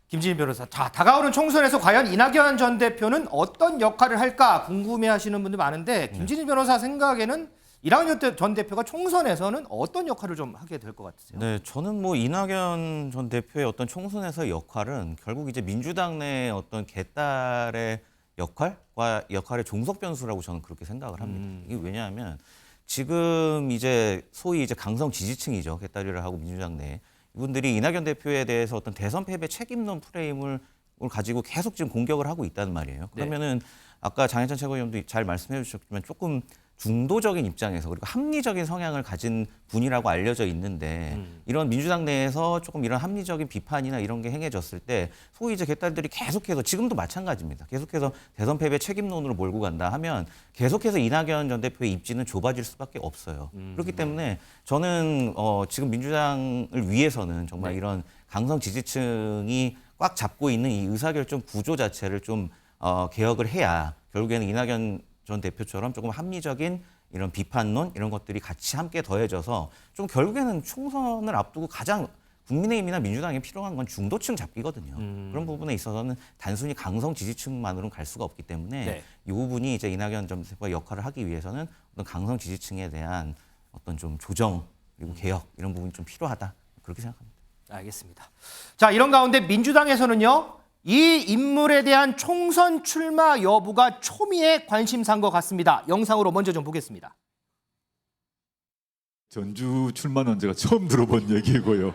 김진희 변호사. 자, 다가오는 총선에서 과연 이낙연 전 대표는 어떤 역할을 할까 궁금해하시는 분들 많은데 김진희 변호사 생각에는 이낙연 전 대표가 총선에서는 어떤 역할을 좀 하게 될 것 같으세요? 네, 저는 뭐 이낙연 전 대표의 어떤 총선에서의 역할은 결국 이제 민주당 내 어떤 개딸의 역할의 종속 변수라고 저는 그렇게 생각을 합니다. 이게 왜냐하면 지금 이제 소위 이제 강성 지지층이죠. 개딸이라 하고 민주당 내 이분들이 이낙연 대표에 대해서 어떤 대선 패배 책임론 프레임을 가지고 계속 지금 공격을 하고 있다는 말이에요. 그러면은 아까 장혜찬 최고위원도 잘 말씀해 주셨지만 조금 중도적인 입장에서 그리고 합리적인 성향을 가진 분이라고 알려져 있는데 이런 민주당 내에서 조금 이런 합리적인 비판이나 이런 게 행해졌을 때 소위 이제 개딸들이 계속해서 지금도 마찬가지입니다. 계속해서 대선 패배 책임론으로 몰고 간다 하면 계속해서 이낙연 전 대표의 입지는 좁아질 수밖에 없어요. 그렇기 때문에 저는 지금 민주당을 위해서는 정말 이런 강성 지지층이 꽉 잡고 있는 이 의사결정 구조 자체를 좀 개혁을 해야 결국에는 이낙연 전 대표처럼 조금 합리적인 이런 비판론 이런 것들이 같이 함께 더해져서 좀 결국에는 총선을 앞두고 가장 국민의힘이나 민주당에 필요한 건 중도층 잡기거든요. 그런 부분에 있어서는 단순히 강성 지지층만으로는 갈 수가 없기 때문에 이 부분이 이제 이낙연 전 대표가 역할을 하기 위해서는 어떤 강성 지지층에 대한 어떤 좀 조정 그리고 개혁 이런 부분이 좀 필요하다 그렇게 생각합니다. 알겠습니다. 자, 이런 가운데 민주당에서는요. 이 인물에 대한 총선 출마 여부가 초미의 관심사인 것 같습니다. 영상으로 먼저 좀 보겠습니다. 전주 출마는 제가 처음 들어본 얘기고요.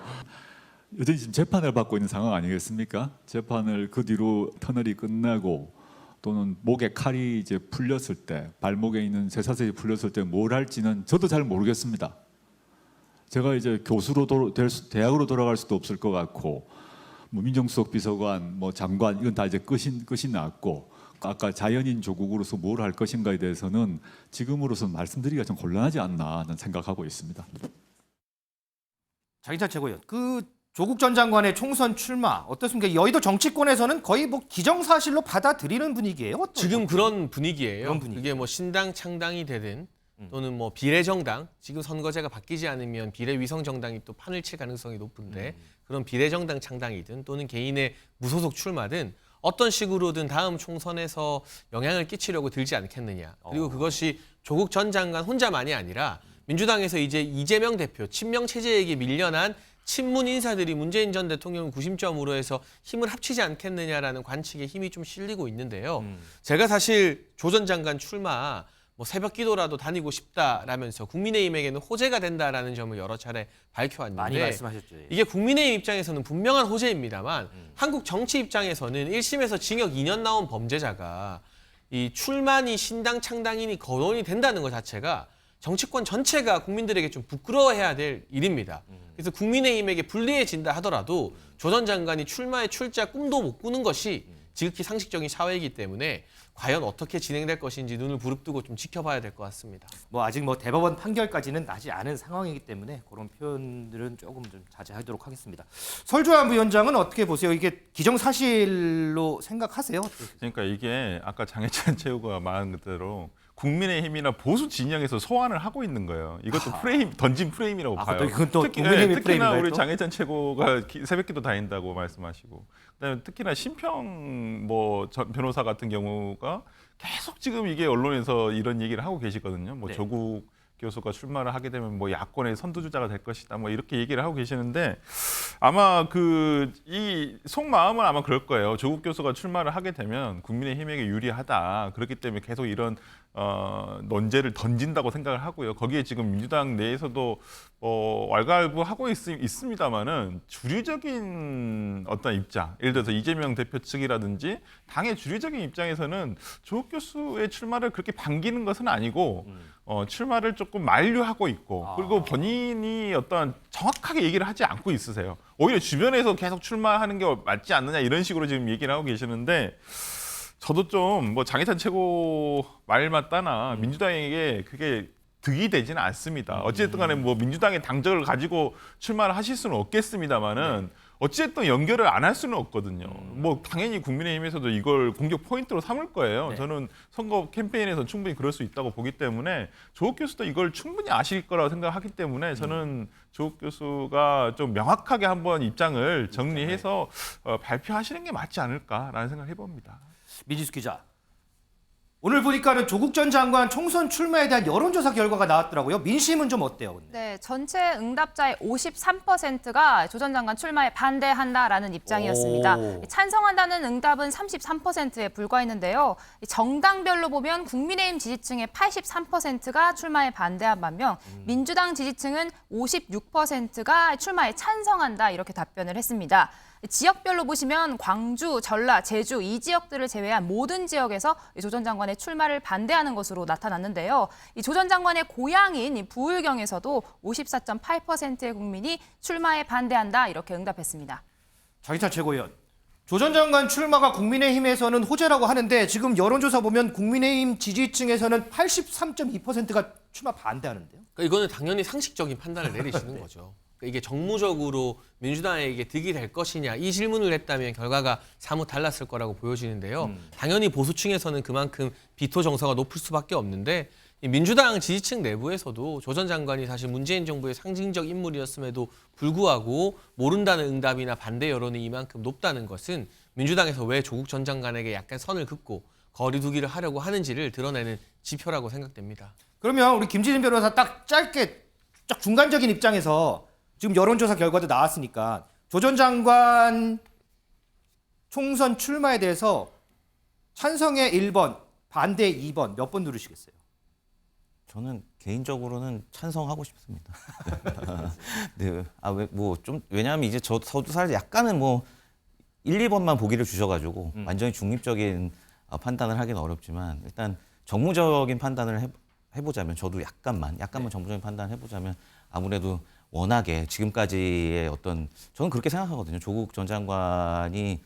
여전히 지금 재판을 받고 있는 상황 아니겠습니까? 재판을 그 뒤로 터널이 끝나고 또는 목에 칼이 이제 풀렸을 때, 발목에 있는 쇠사슬이 풀렸을 때 뭘 할지는 저도 잘 모르겠습니다. 제가 이제 교수로 대학으로 돌아갈 수도 없을 것 같고, 뭐 민정수석 비서관, 뭐 장관 이건 다 이제 끝이 났고, 아까 자연인 조국으로서 뭘 할 것인가에 대해서는 지금으로서 말씀드리기가 좀 곤란하지 않나 는 생각하고 있습니다. 장희찬 최고위원, 그 조국 전 장관의 총선 출마 어떻습니까? 여의도 정치권에서는 거의 뭐 기정사실로 받아들이는 분위기예요. 지금 그런 분위기예요. 그런 분위기. 그게 뭐 신당 창당이 되든 또는 뭐 비례정당, 지금 선거제가 바뀌지 않으면 비례위성정당이 또 판을 칠 가능성이 높은데 그런 비례정당 창당이든 또는 개인의 무소속 출마든 어떤 식으로든 다음 총선에서 영향을 끼치려고 들지 않겠느냐. 그리고 그것이 조국 전 장관 혼자만이 아니라 민주당에서 이제 이재명 대표 친명 체제에게 밀려난 친문 인사들이 문재인 전 대통령을 구심점으로 해서 힘을 합치지 않겠느냐라는 관측에 힘이 좀 실리고 있는데요. 제가 사실 조 전 장관 출마 뭐 새벽 기도라도 다니고 싶다라면서 국민의힘에게는 호재가 된다라는 점을 여러 차례 밝혀왔는데 많이 말씀하셨죠. 이게 국민의힘 입장에서는 분명한 호재입니다만 한국 정치 입장에서는 1심에서 징역 2년 나온 범죄자가 이 출마니 신당 창당이니 거론이 된다는 것 자체가 정치권 전체가 국민들에게 좀 부끄러워해야 될 일입니다. 그래서 국민의힘에게 불리해진다 하더라도 조 전 장관이 출마의 출자 꿈도 못 꾸는 것이 지극히 상식적인 사회이기 때문에 과연 어떻게 진행될 것인지 눈을 부릅뜨고 좀 지켜봐야 될 것 같습니다. 뭐 아직 뭐 대법원 판결까지는 나지 않은 상황이기 때문에 그런 표현들은 조금 좀 자제하도록 하겠습니다. 설주환 부위원장은 어떻게 보세요? 이게 기정사실로 생각하세요? 그러니까 이게 아까 장혜찬 최고가 말한 그대로 국민의힘이나 보수 진영에서 소환을 하고 있는 거예요. 이것도 프레임 던진 프레임이라고 봐요. 이건 또 국민의힘 특히나 프레임인가요, 우리 또? 장혜찬 최고가 새벽기도 다닌다고 말씀하시고, 그다음에 특히나 심평 전 변호사 같은 경우가 계속 지금 이게 언론에서 이런 얘기를 하고 계시거든요. 뭐 조국 교수가 출마를 하게 되면 뭐 야권의 선두주자가 될 것이다. 뭐 이렇게 얘기를 하고 계시는데 아마 이 속마음은 아마 그럴 거예요. 조국 교수가 출마를 하게 되면 국민의힘에게 유리하다. 그렇기 때문에 계속 이런 논제를 던진다고 생각을 하고요. 거기에 지금 민주당 내에서도 왈가왈부하고 있습니다만은 주류적인 어떤 입장, 예를 들어서 이재명 대표 측이라든지 당의 주류적인 입장에서는 조국 교수의 출마를 그렇게 반기는 것은 아니고 출마를 조금 만류하고 있고, 그리고 본인이 어떤 정확하게 얘기를 하지 않고 있으세요. 오히려 주변에서 계속 출마하는 게 맞지 않느냐 이런 식으로 지금 얘기를 하고 계시는데, 저도 좀 뭐 장혜찬 최고 말 맞다나 민주당에게 그게 득이 되지는 않습니다. 어찌됐든 간에 뭐 민주당의 당적을 가지고 출마를 하실 수는 없겠습니다만은 어찌됐든 연결을 안 할 수는 없거든요. 뭐 당연히 국민의힘에서도 이걸 공격 포인트로 삼을 거예요. 저는 선거 캠페인에서 충분히 그럴 수 있다고 보기 때문에 조국 교수도 이걸 충분히 아실 거라고 생각하기 때문에 저는 조국 교수가 좀 명확하게 한번 입장을 정리해서 발표하시는 게 맞지 않을까라는 생각을 해봅니다. 미지수 기자, 오늘 보니까는 조국 전 장관 총선 출마에 대한 여론조사 결과가 나왔더라고요. 민심은 좀 어때요? 근데? 네, 전체 응답자의 53%가 조 전 장관 출마에 반대한다라는 입장이었습니다. 찬성한다는 응답은 33%에 불과했는데요. 정당별로 보면 국민의힘 지지층의 83%가 출마에 반대한 반면 민주당 지지층은 56%가 출마에 찬성한다 이렇게 답변을 했습니다. 지역별로 보시면 광주, 전라, 제주 이 지역들을 제외한 모든 지역에서 조 전 장관의 장관의 출마를 반대하는 것으로 나타났는데요. 이 조 전 장관의 고향인 이 부울경에서도 54.8%의 국민이 출마에 반대한다 이렇게 응답했습니다. 장희찬 최고위원, 조 전 장관 출마가 국민의힘에서는 호재라고 하는데 지금 여론조사 보면 국민의힘 지지층에서는 83.2%가 출마 반대하는데요. 그러니까 이거는 당연히 상식적인 판단을 내리시는 거죠. 그러니까 이게 정무적으로 민주당에게 득이 될 것이냐 이 질문을 했다면 결과가 사뭇 달랐을 거라고 보여지는데요. 당연히 보수층에서는 그만큼 비토 정서가 높을 수밖에 없는데 이 민주당 지지층 내부에서도 조 전 장관이 사실 문재인 정부의 상징적 인물이었음에도 불구하고 모른다는 응답이나 반대 여론이 이만큼 높다는 것은 민주당에서 왜 조국 전 장관에게 약간 선을 긋고 거리두기를 하려고 하는지를 드러내는 지표라고 생각됩니다. 그러면 우리 김지진 변호사 딱 짧게 딱 중간적인 입장에서 지금 여론조사 결과도 나왔으니까 조 전 장관 총선 출마에 대해서 찬성의 1번, 반대 2번 몇 번 누르시겠어요? 저는 개인적으로는 찬성하고 싶습니다. 네. 왜냐하면 이제 저도 사실 약간은 1, 2번만 보기를 주셔가지고 완전히 중립적인 판단을 하기는 어렵지만 일단 정무적인 판단을 해보자면 저도 약간만 정무적인 판단을 해보자면 아무래도 워낙에 지금까지의 저는 그렇게 생각하거든요. 조국 전 장관이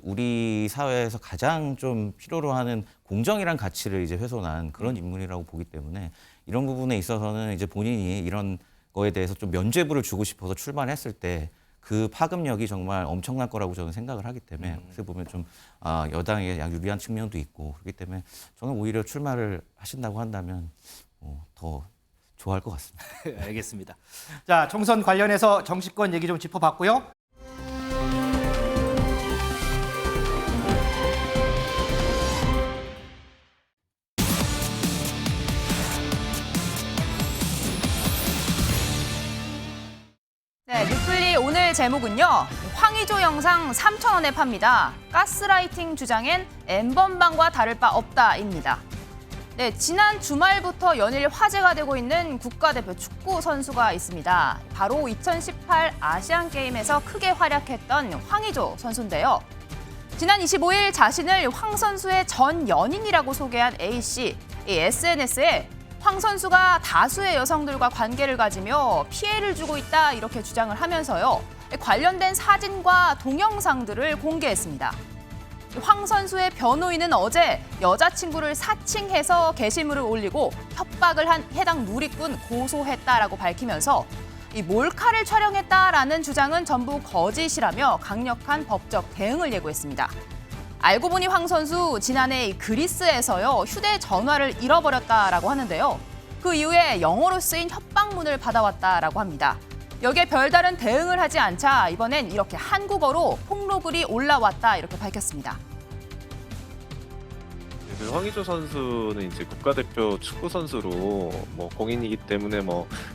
우리 사회에서 가장 좀 필요로 하는 공정이란 가치를 이제 훼손한 그런 인물이라고 보기 때문에 이런 부분에 있어서는 이제 본인이 이런 거에 대해서 좀 면죄부를 주고 싶어서 출마를 했을 때 그 파급력이 정말 엄청날 거라고 저는 생각을 하기 때문에 그래서 보면 좀 여당에 유리한 측면도 있고 그렇기 때문에 저는 오히려 출마를 하신다고 한다면 더 좋아할 것 같습니다. 알겠습니다. 자, 총선 관련해서 정치권 얘기 좀 짚어봤고요. 네, 뉴플리 오늘 제목은요. 황의조 영상 3,000원에 팝니다. 가스라이팅 주장엔 N번방과 다를 바 없다입니다. 네, 지난 주말부터 연일 화제가 되고 있는 국가대표 축구 선수가 있습니다. 바로 2018 아시안게임에서 크게 활약했던 황의조 선수인데요. 지난 25일 자신을 황 선수의 전 연인이라고 소개한 A씨, 이 SNS에 황 선수가 다수의 여성들과 관계를 가지며 피해를 주고 있다 이렇게 주장을 하면서요. 관련된 사진과 동영상들을 공개했습니다. 황 선수의 변호인은 어제 여자친구를 사칭해서 게시물을 올리고 협박을 한 해당 누리꾼 고소했다라고 밝히면서 이 몰카를 촬영했다라는 주장은 전부 거짓이라며 강력한 법적 대응을 예고했습니다. 알고 보니 황 선수 지난해 그리스에서요 휴대전화를 잃어버렸다라고 하는데요. 그 이후에 영어로 쓰인 협박문을 받아왔다라고 합니다. 여기에 별다른 대응을 하지 않자 이번엔 이렇게 한국어로 폭로글이 올라왔다 이렇게 밝혔습니다. 황의조 선수는 이제 국가대표 축구 선수로 공인이기 때문에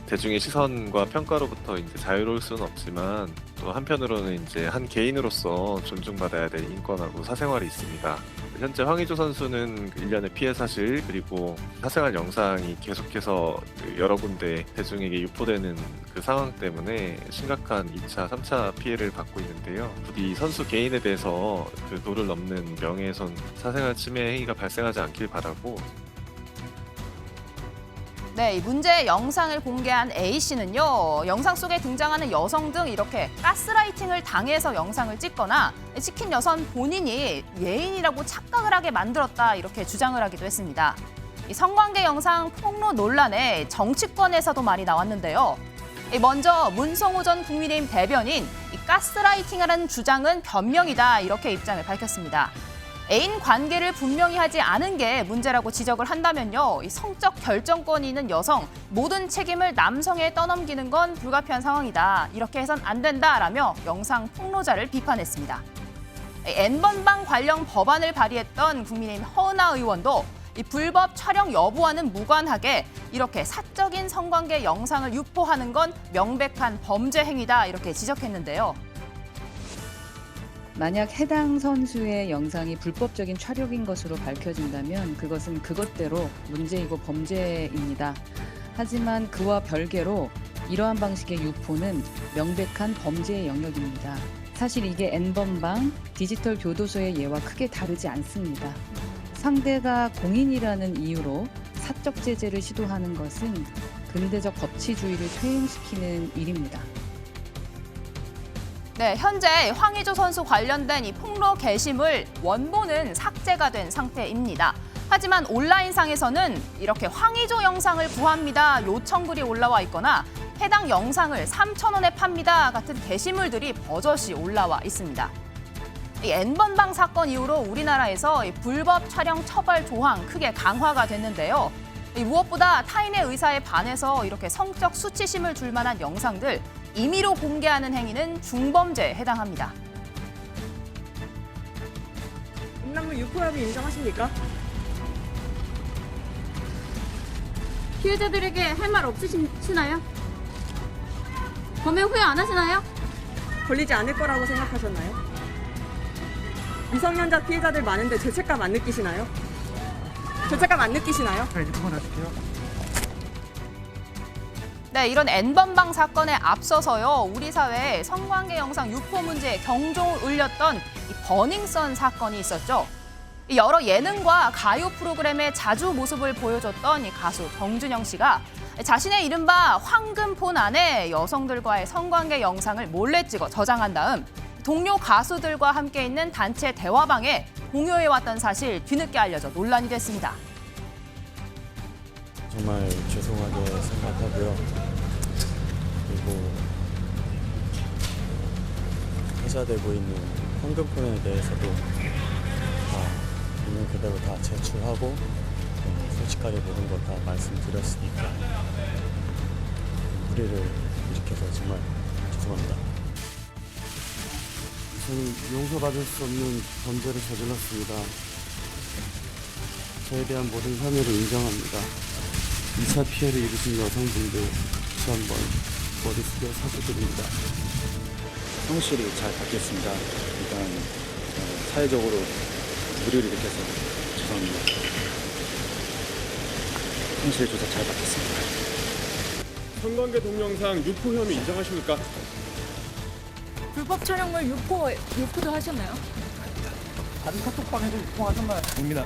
대중의 시선과 평가로부터 이제 자유로울 수는 없지만 또 한편으로는 이제 한 개인으로서 존중받아야 될 인권하고 사생활이 있습니다. 현재 황의조 선수는 일련의 피해 사실 그리고 사생활 영상이 계속해서 여러 군데 대중에게 유포되는 그 상황 때문에 심각한 2차, 3차 피해를 받고 있는데요. 부디 선수 개인에 대해서 그 도를 넘는 명예훼손, 사생활 침해 행위가 발생하지 않길 바라고. 네, 이 문제 영상을 공개한 A씨는요. 영상 속에 등장하는 여성 등 이렇게 가스라이팅을 당해서 영상을 찍거나 찍힌 여성 본인이 예인이라고 착각을 하게 만들었다 이렇게 주장을 하기도 했습니다. 이 성관계 영상 폭로 논란에 정치권에서도 많이 나왔는데요. 먼저 문성호 전 국민의힘 대변인 이 가스라이팅이라는 주장은 변명이다 이렇게 입장을 밝혔습니다. 애인 관계를 분명히 하지 않은 게 문제라고 지적을 한다면요. 이 성적 결정권이 있는 여성, 모든 책임을 남성에 떠넘기는 건 불가피한 상황이다. 이렇게 해선 안 된다라며 영상 폭로자를 비판했습니다. N번방 관련 법안을 발의했던 국민의힘 허은하 의원도 이 불법 촬영 여부와는 무관하게 이렇게 사적인 성관계 영상을 유포하는 건 명백한 범죄 행위다 이렇게 지적했는데요. 만약 해당 선수의 영상이 불법적인 촬영인 것으로 밝혀진다면 그것은 그것대로 문제이고 범죄입니다. 하지만 그와 별개로 이러한 방식의 유포는 명백한 범죄의 영역입니다. 사실 이게 N번방, 디지털 교도소의 예와 크게 다르지 않습니다. 상대가 공인이라는 이유로 사적 제재를 시도하는 것은 근대적 법치주의를 퇴행시키는 일입니다. 네, 현재 황의조 선수 관련된 이 폭로 게시물 원본은 삭제가 된 상태입니다. 하지만 온라인상에서는 이렇게 황의조 영상을 구합니다 요청글이 올라와 있거나 해당 영상을 3,000원에 팝니다 같은 게시물들이 버젓이 올라와 있습니다. 이 N번방 사건 이후로 우리나라에서 이 불법 촬영 처벌 조항 크게 강화가 됐는데요. 무엇보다 타인의 의사에 반해서 이렇게 성적 수치심을 줄 만한 영상들 임의로 공개하는 행위는 중범죄에 해당합니다. 음란물 유포 혐의 인정하십니까? 피해자들에게 할 말 없으시나요? 범행 후회 안 하시나요? 걸리지 않을 거라고 생각하셨나요? 미성년자 피해자들 많은데 죄책감 안 느끼시나요? 죄책감 안 느끼시나요? 자, 이제 그만하실게요. 네, 이런 N번방 사건에 앞서서요. 우리 사회에 성관계 영상 유포 문제에 경종을 울렸던 이 버닝썬 사건이 있었죠. 여러 예능과 가요 프로그램에 자주 모습을 보여줬던 이 가수 정준영 씨가 자신의 이른바 황금폰 안에 여성들과의 성관계 영상을 몰래 찍어 저장한 다음 동료 가수들과 함께 있는 단체 대화방에 공유해왔던 사실 뒤늦게 알려져 논란이 됐습니다. 정말 죄송하게 생각하고요. 그리고 회자되고 있는 황금폰에 대해서도 있는 그대로 다 제출하고 솔직하게 모든 걸 다 말씀드렸으니까 무리를 일으켜서 정말 죄송합니다. 저는 용서받을 수 없는 범죄를 저질렀습니다. 저에 대한 모든 혐의를 인정합니다. 2차 피해를 입으신 여성분들 다시 한번 머리 숙여 사죄드립니다. 성실히 잘 받겠습니다. 일단 사회적으로 무리를 일으켜서 죄송합니다. 성실히 조사 잘 받겠습니다. 성관계 동영상 유포 혐의 인정하십니까? 불법 촬영물 유포도 하셨나요? 다른 카톡방에도 유포하셨나요? 아닙니다.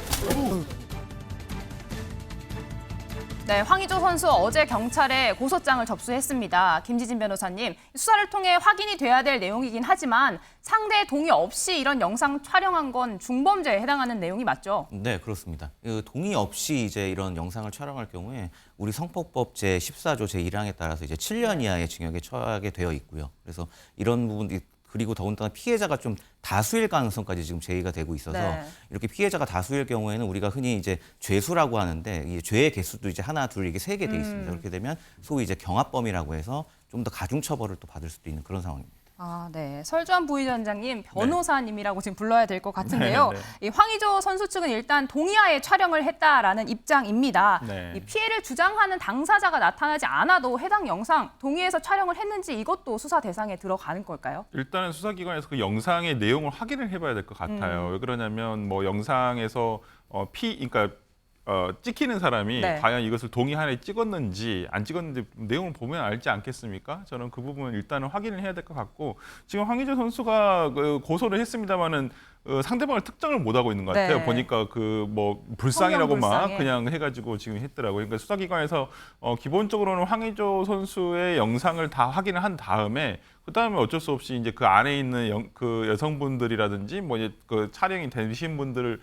네, 황의조 선수 어제 경찰에 고소장을 접수했습니다. 김지진 변호사님, 수사를 통해 확인이 돼야 될 내용이긴 하지만 상대의 동의 없이 이런 영상 촬영한 건 중범죄에 해당하는 내용이 맞죠? 네, 그렇습니다. 동의 없이 이제 이런 영상을 촬영할 경우에 우리 성폭법 제 14조 제 1항에 따라서 이제 7년 이하의 징역에 처하게 되어 있고요. 그래서 이런 부분들이 그리고 더군다나 피해자가 좀 다수일 가능성까지 지금 제기가 되고 있어서 네. 이렇게 피해자가 다수일 경우에는 우리가 흔히 이제 죄수라고 하는데 이 죄의 개수도 이제 하나, 둘 이게 3개 돼 있습니다. 그렇게 되면 소위 이제 경합범이라고 해서 좀 더 가중 처벌을 또 받을 수도 있는 그런 상황입니다. 아, 네. 설주환 부위원장님, 변호사님이라고 지금 불러야 될 것 같은데요. 네, 네. 이 황의조 선수 측은 일단 동의하에 촬영을 했다라는 입장입니다. 네. 이 피해를 주장하는 당사자가 나타나지 않아도 해당 영상 동의해서 촬영을 했는지 이것도 수사 대상에 들어가는 걸까요? 일단은 수사기관에서 그 영상의 내용을 확인을 해봐야 될 것 같아요. 왜 그러냐면 뭐 영상에서 그러니까 찍히는 사람이 네. 과연 이것을 동의하에 찍었는지 안 찍었는지 내용을 보면 알지 않겠습니까? 저는 그 부분 일단은 확인을 해야 될 것 같고 지금 황의조 선수가 고소를 했습니다마는 상대방을 특정을 못 하고 있는 것 같아요. 네. 보니까 그 뭐 불상이라고 막 성형불상에. 그냥 해가지고 지금 했더라고요. 그러니까 수사기관에서 기본적으로는 황의조 선수의 영상을 다 확인을 한 다음에 그다음에 어쩔 수 없이 이제 그 안에 있는 그 여성분들이라든지 뭐 이제 그 촬영이 되신 분들을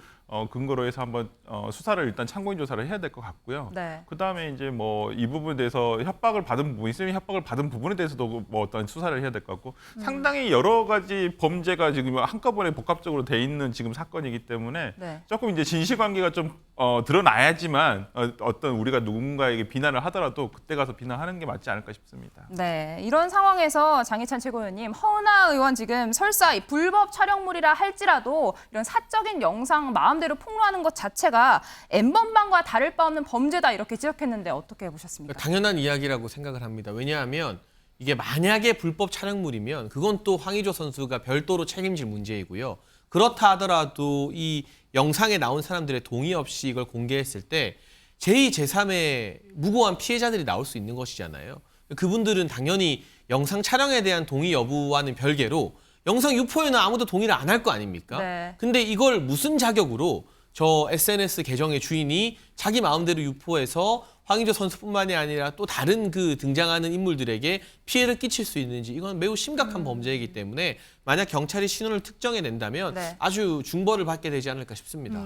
근거로 해서 한번 수사를 일단 참고인 조사를 해야 될 것 같고요. 네. 그다음에 이제 뭐 이 부분에 대해서 협박을 받은 부분이 있으면 협박을 받은 부분에 대해서도 뭐 어떤 수사를 해야 될 것 같고 상당히 여러 가지 범죄가 지금 한꺼번에 복합적으로 돼 있는 지금 사건이기 때문에 네. 조금 이제 진실관계가 좀 드러나야지만 어떤 우리가 누군가에게 비난을 하더라도 그때 가서 비난하는 게 맞지 않을까 싶습니다. 네, 이런 상황에서 장희찬 최고위원님, 허은하 의원 지금 설사 이 불법 촬영물이라 할지라도 이런 사적인 영상 마음대로 폭로하는 것 자체가 N번방과 다를 바 없는 범죄다 이렇게 지적했는데 어떻게 보셨습니까? 당연한 이야기라고 생각을 합니다. 왜냐하면 이게 만약에 불법 촬영물이면 그건 또 황의조 선수가 별도로 책임질 문제이고요. 그렇다 하더라도 이 영상에 나온 사람들의 동의 없이 이걸 공개했을 때 제2, 제3의 무고한 피해자들이 나올 수 있는 것이잖아요. 그분들은 당연히 영상 촬영에 대한 동의 여부와는 별개로 영상 유포에는 아무도 동의를 안 할 거 아닙니까? 네. 근데 이걸 무슨 자격으로 저 SNS 계정의 주인이 자기 마음대로 유포해서 황의조 선수뿐만이 아니라 또 다른 그 등장하는 인물들에게 피해를 끼칠 수 있는지 이건 매우 심각한 범죄이기 때문에 만약 경찰이 신원을 특정해낸다면 네. 아주 중벌을 받게 되지 않을까 싶습니다.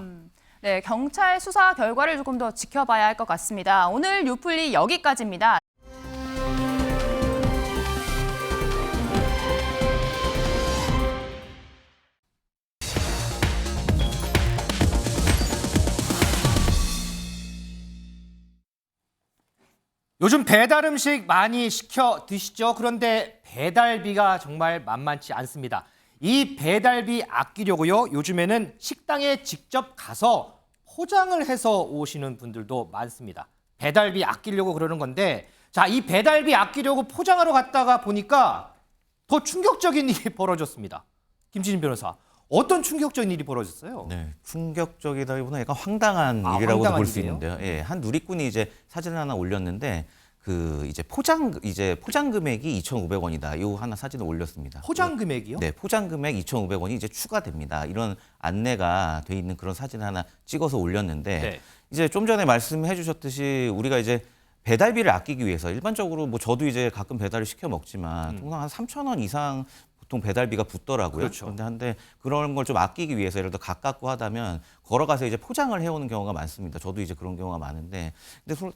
네, 경찰 수사 결과를 조금 더 지켜봐야 할 것 같습니다. 오늘 뉴플리 여기까지입니다. 요즘 배달 음식 많이 시켜 드시죠? 그런데 배달비가 정말 만만치 않습니다. 이 배달비 아끼려고요. 요즘에는 식당에 직접 가서 포장을 해서 오시는 분들도 많습니다. 배달비 아끼려고 그러는 건데 자, 이 배달비 아끼려고 포장하러 갔다가 보니까 더 충격적인 일이 벌어졌습니다. 김진인 변호사, 어떤 충격적인 일이 벌어졌어요? 네, 충격적이다기보다 약간 황당한 일이라고도 황당한 볼 수 일이에요? 있는데요. 예, 한 누리꾼이 이제 사진을 하나 올렸는데 그 이제 포장 금액이 2,500원이다. 요 하나 사진을 올렸습니다. 포장 금액이요? 네, 포장 금액 2,500원이 이제 추가됩니다. 이런 안내가 돼 있는 그런 사진 하나 찍어서 올렸는데 네. 이제 좀 전에 말씀해 주셨듯이 우리가 이제 배달비를 아끼기 위해서 일반적으로 뭐 저도 이제 가끔 배달을 시켜 먹지만 통상 한 3,000원 이상 보통 배달비가 붙더라고요. 그렇죠. 그런데 한데 그런 걸 좀 아끼기 위해서 예를 들어 가깝고 하다면 걸어가서 이제 포장을 해오는 경우가 많습니다. 저도 이제 그런 경우가 많은데 근데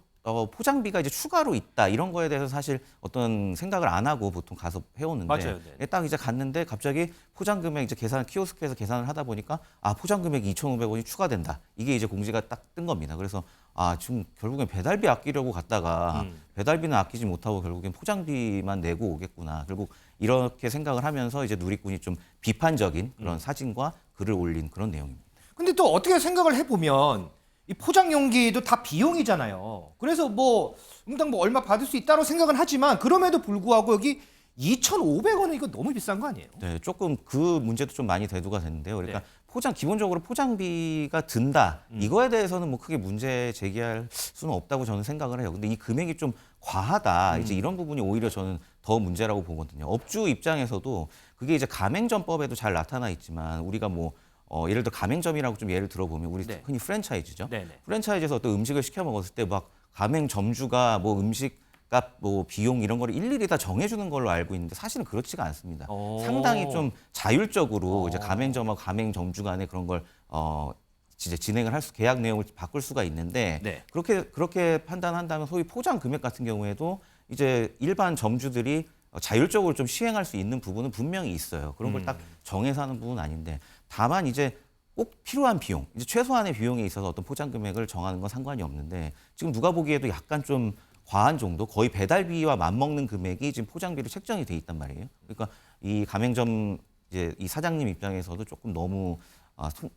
포장비가 이제 추가로 있다 이런 거에 대해서 사실 어떤 생각을 안 하고 보통 가서 해오는데 맞아요. 네. 딱 이제 갔는데 갑자기 포장 금액 이제 키오스크에서 계산을 하다 보니까 아 포장 금액이 2,500원이 추가된다 이게 이제 공지가 딱 뜬 겁니다. 그래서 아 지금 결국엔 배달비 아끼려고 갔다가 배달비는 아끼지 못하고 결국엔 포장비만 내고 오겠구나. 결국 이렇게 생각을 하면서 이제 누리꾼이 좀 비판적인 그런 사진과 글을 올린 그런 내용입니다. 근데 또 어떻게 생각을 해보면 이 포장 용기도 다 비용이잖아요. 그래서 뭐 응당 뭐 얼마 받을 수 있다고 생각은 하지만 그럼에도 불구하고 여기 2,500원은 이거 너무 비싼 거 아니에요? 네, 조금 그 문제도 좀 많이 대두가 됐는데요. 그러니까 기본적으로 포장비가 든다. 이거에 대해서는 뭐 크게 문제 제기할 수는 없다고 저는 생각을 해요. 근데 이 금액이 좀 과하다. 이제 이런 부분이 오히려 저는 더 문제라고 보거든요. 업주 입장에서도 그게 이제 가맹점법에도 잘 나타나 있지만 우리가 뭐 예를 들어 가맹점이라고 좀 예를 들어보면 우리 흔히 프랜차이즈죠. 네네. 프랜차이즈에서 어떤 음식을 시켜 먹었을 때 막 가맹점주가 뭐 음식값, 뭐 비용 이런 거를 일일이 다 정해주는 걸로 알고 있는데 사실은 그렇지가 않습니다. 상당히 좀 자율적으로 이제 가맹점하고 가맹점주 간에 그런 걸 이제 진행을 계약 내용을 바꿀 수가 있는데 네. 그렇게 판단한다면 소위 포장 금액 같은 경우에도 이제 일반 점주들이 자율적으로 좀 시행할 수 있는 부분은 분명히 있어요. 그런 걸 딱 정해서 하는 부분은 아닌데 다만 이제 꼭 필요한 비용, 이제 최소한의 비용에 있어서 어떤 포장 금액을 정하는 건 상관이 없는데 지금 누가 보기에도 약간 좀 과한 정도, 거의 배달비와 맞먹는 금액이 지금 포장비로 책정이 돼 있단 말이에요. 그러니까 이 가맹점 이제 이 사장님 입장에서도 조금 너무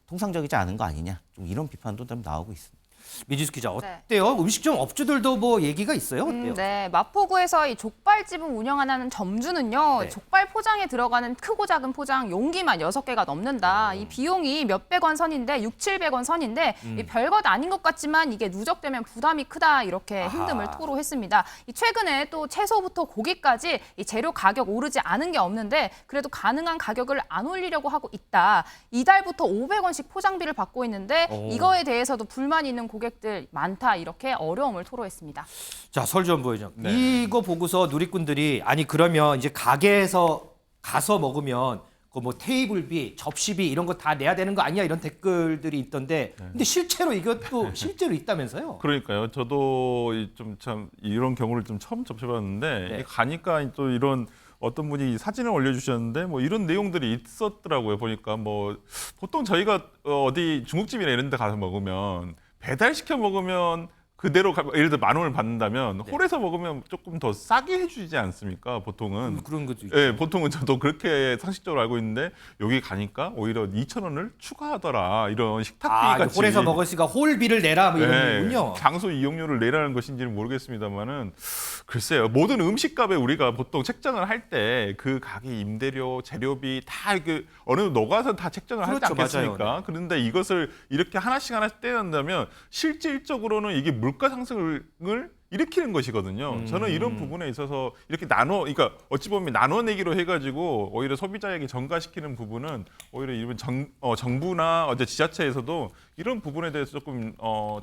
통상적이지 않은 거 아니냐, 좀 이런 비판도 좀 나오고 있습니다. 미지수 기자 어때요? 음식점 업주들도 뭐 얘기가 있어요? 어때요? 네, 마포구에서 이 족발집을 운영하는 점주는요. 족발 포장에 들어가는 크고 작은 포장 용기만 6개가 넘는다. 이 비용이 몇백 원 선인데 600~700원 선인데 이 별것 아닌 것 같지만 이게 누적되면 부담이 크다 이렇게 힘듦을 토로했습니다. 최근에 또 채소부터 고기까지 이 재료 가격 오르지 않은 게 없는데 그래도 가능한 가격을 안 올리려고 하고 있다. 이달부터 500원씩 포장비를 받고 있는데 이거에 대해서도 불만이 있는 고객들 많다 이렇게 어려움을 토로했습니다. 자, 설주원 부회장. 이거 보고서 누리꾼들이 아니 그러면 이제 가게에서 가서 먹으면 그 뭐 테이블비, 접시비 이런 거 다 내야 되는 거 아니야 이런 댓글들이 있던데 근데 실제로 이것도 실제로 있다면서요? 그러니까요. 저도 좀 참 이런 경우를 좀 처음 접해봤는데 이게 가니까 또 이런 어떤 분이 사진을 올려주셨는데 뭐 이런 내용들이 있었더라고요. 보니까 뭐 보통 저희가 어디 중국집이나 이런 데 가서 먹으면 배달시켜 먹으면 그대로 예를 들어 10,000원을 받는다면 홀에서 먹으면 조금 더 싸게 해주지 않습니까? 보통은. 그런 거죠. 예, 보통은 저도 그렇게 상식적으로 알고 있는데 여기 가니까 오히려 2,000원을 추가하더라. 이런 식탁비 같이. 홀에서 먹었으니까 홀비를 내라 뭐 이런 거군요. 장소 이용료를 내라는 것인지는 모르겠습니다만은 글쎄요. 모든 음식값에 우리가 보통 책정을 할 때 그 가게 임대료, 재료비 다 그 어느 정도 녹아서 다 책정을 하지 않겠습니까? 맞아요. 그런데 이것을 이렇게 하나씩 떼낸다면 실질적으로는 이게 물가 상승을 일으키는 것이거든요. 저는 이런 부분에 있어서 이렇게 그러니까 어찌 보면 나눠내기로 해가지고 오히려 소비자에게 전가시키는 부분은 오히려 이번 정부나 어제 지자체에서도 이런 부분에 대해서 조금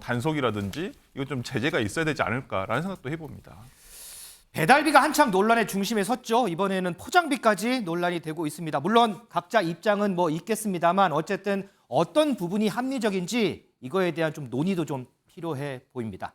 단속이라든지 이거 좀 제재가 있어야 되지 않을까라는 생각도 해봅니다. 배달비가 한창 논란의 중심에 섰죠. 이번에는 포장비까지 논란이 되고 있습니다. 물론 각자 입장은 뭐 있겠습니다만 어쨌든 어떤 부분이 합리적인지 이거에 대한 좀 논의도 좀 필요해 보입니다.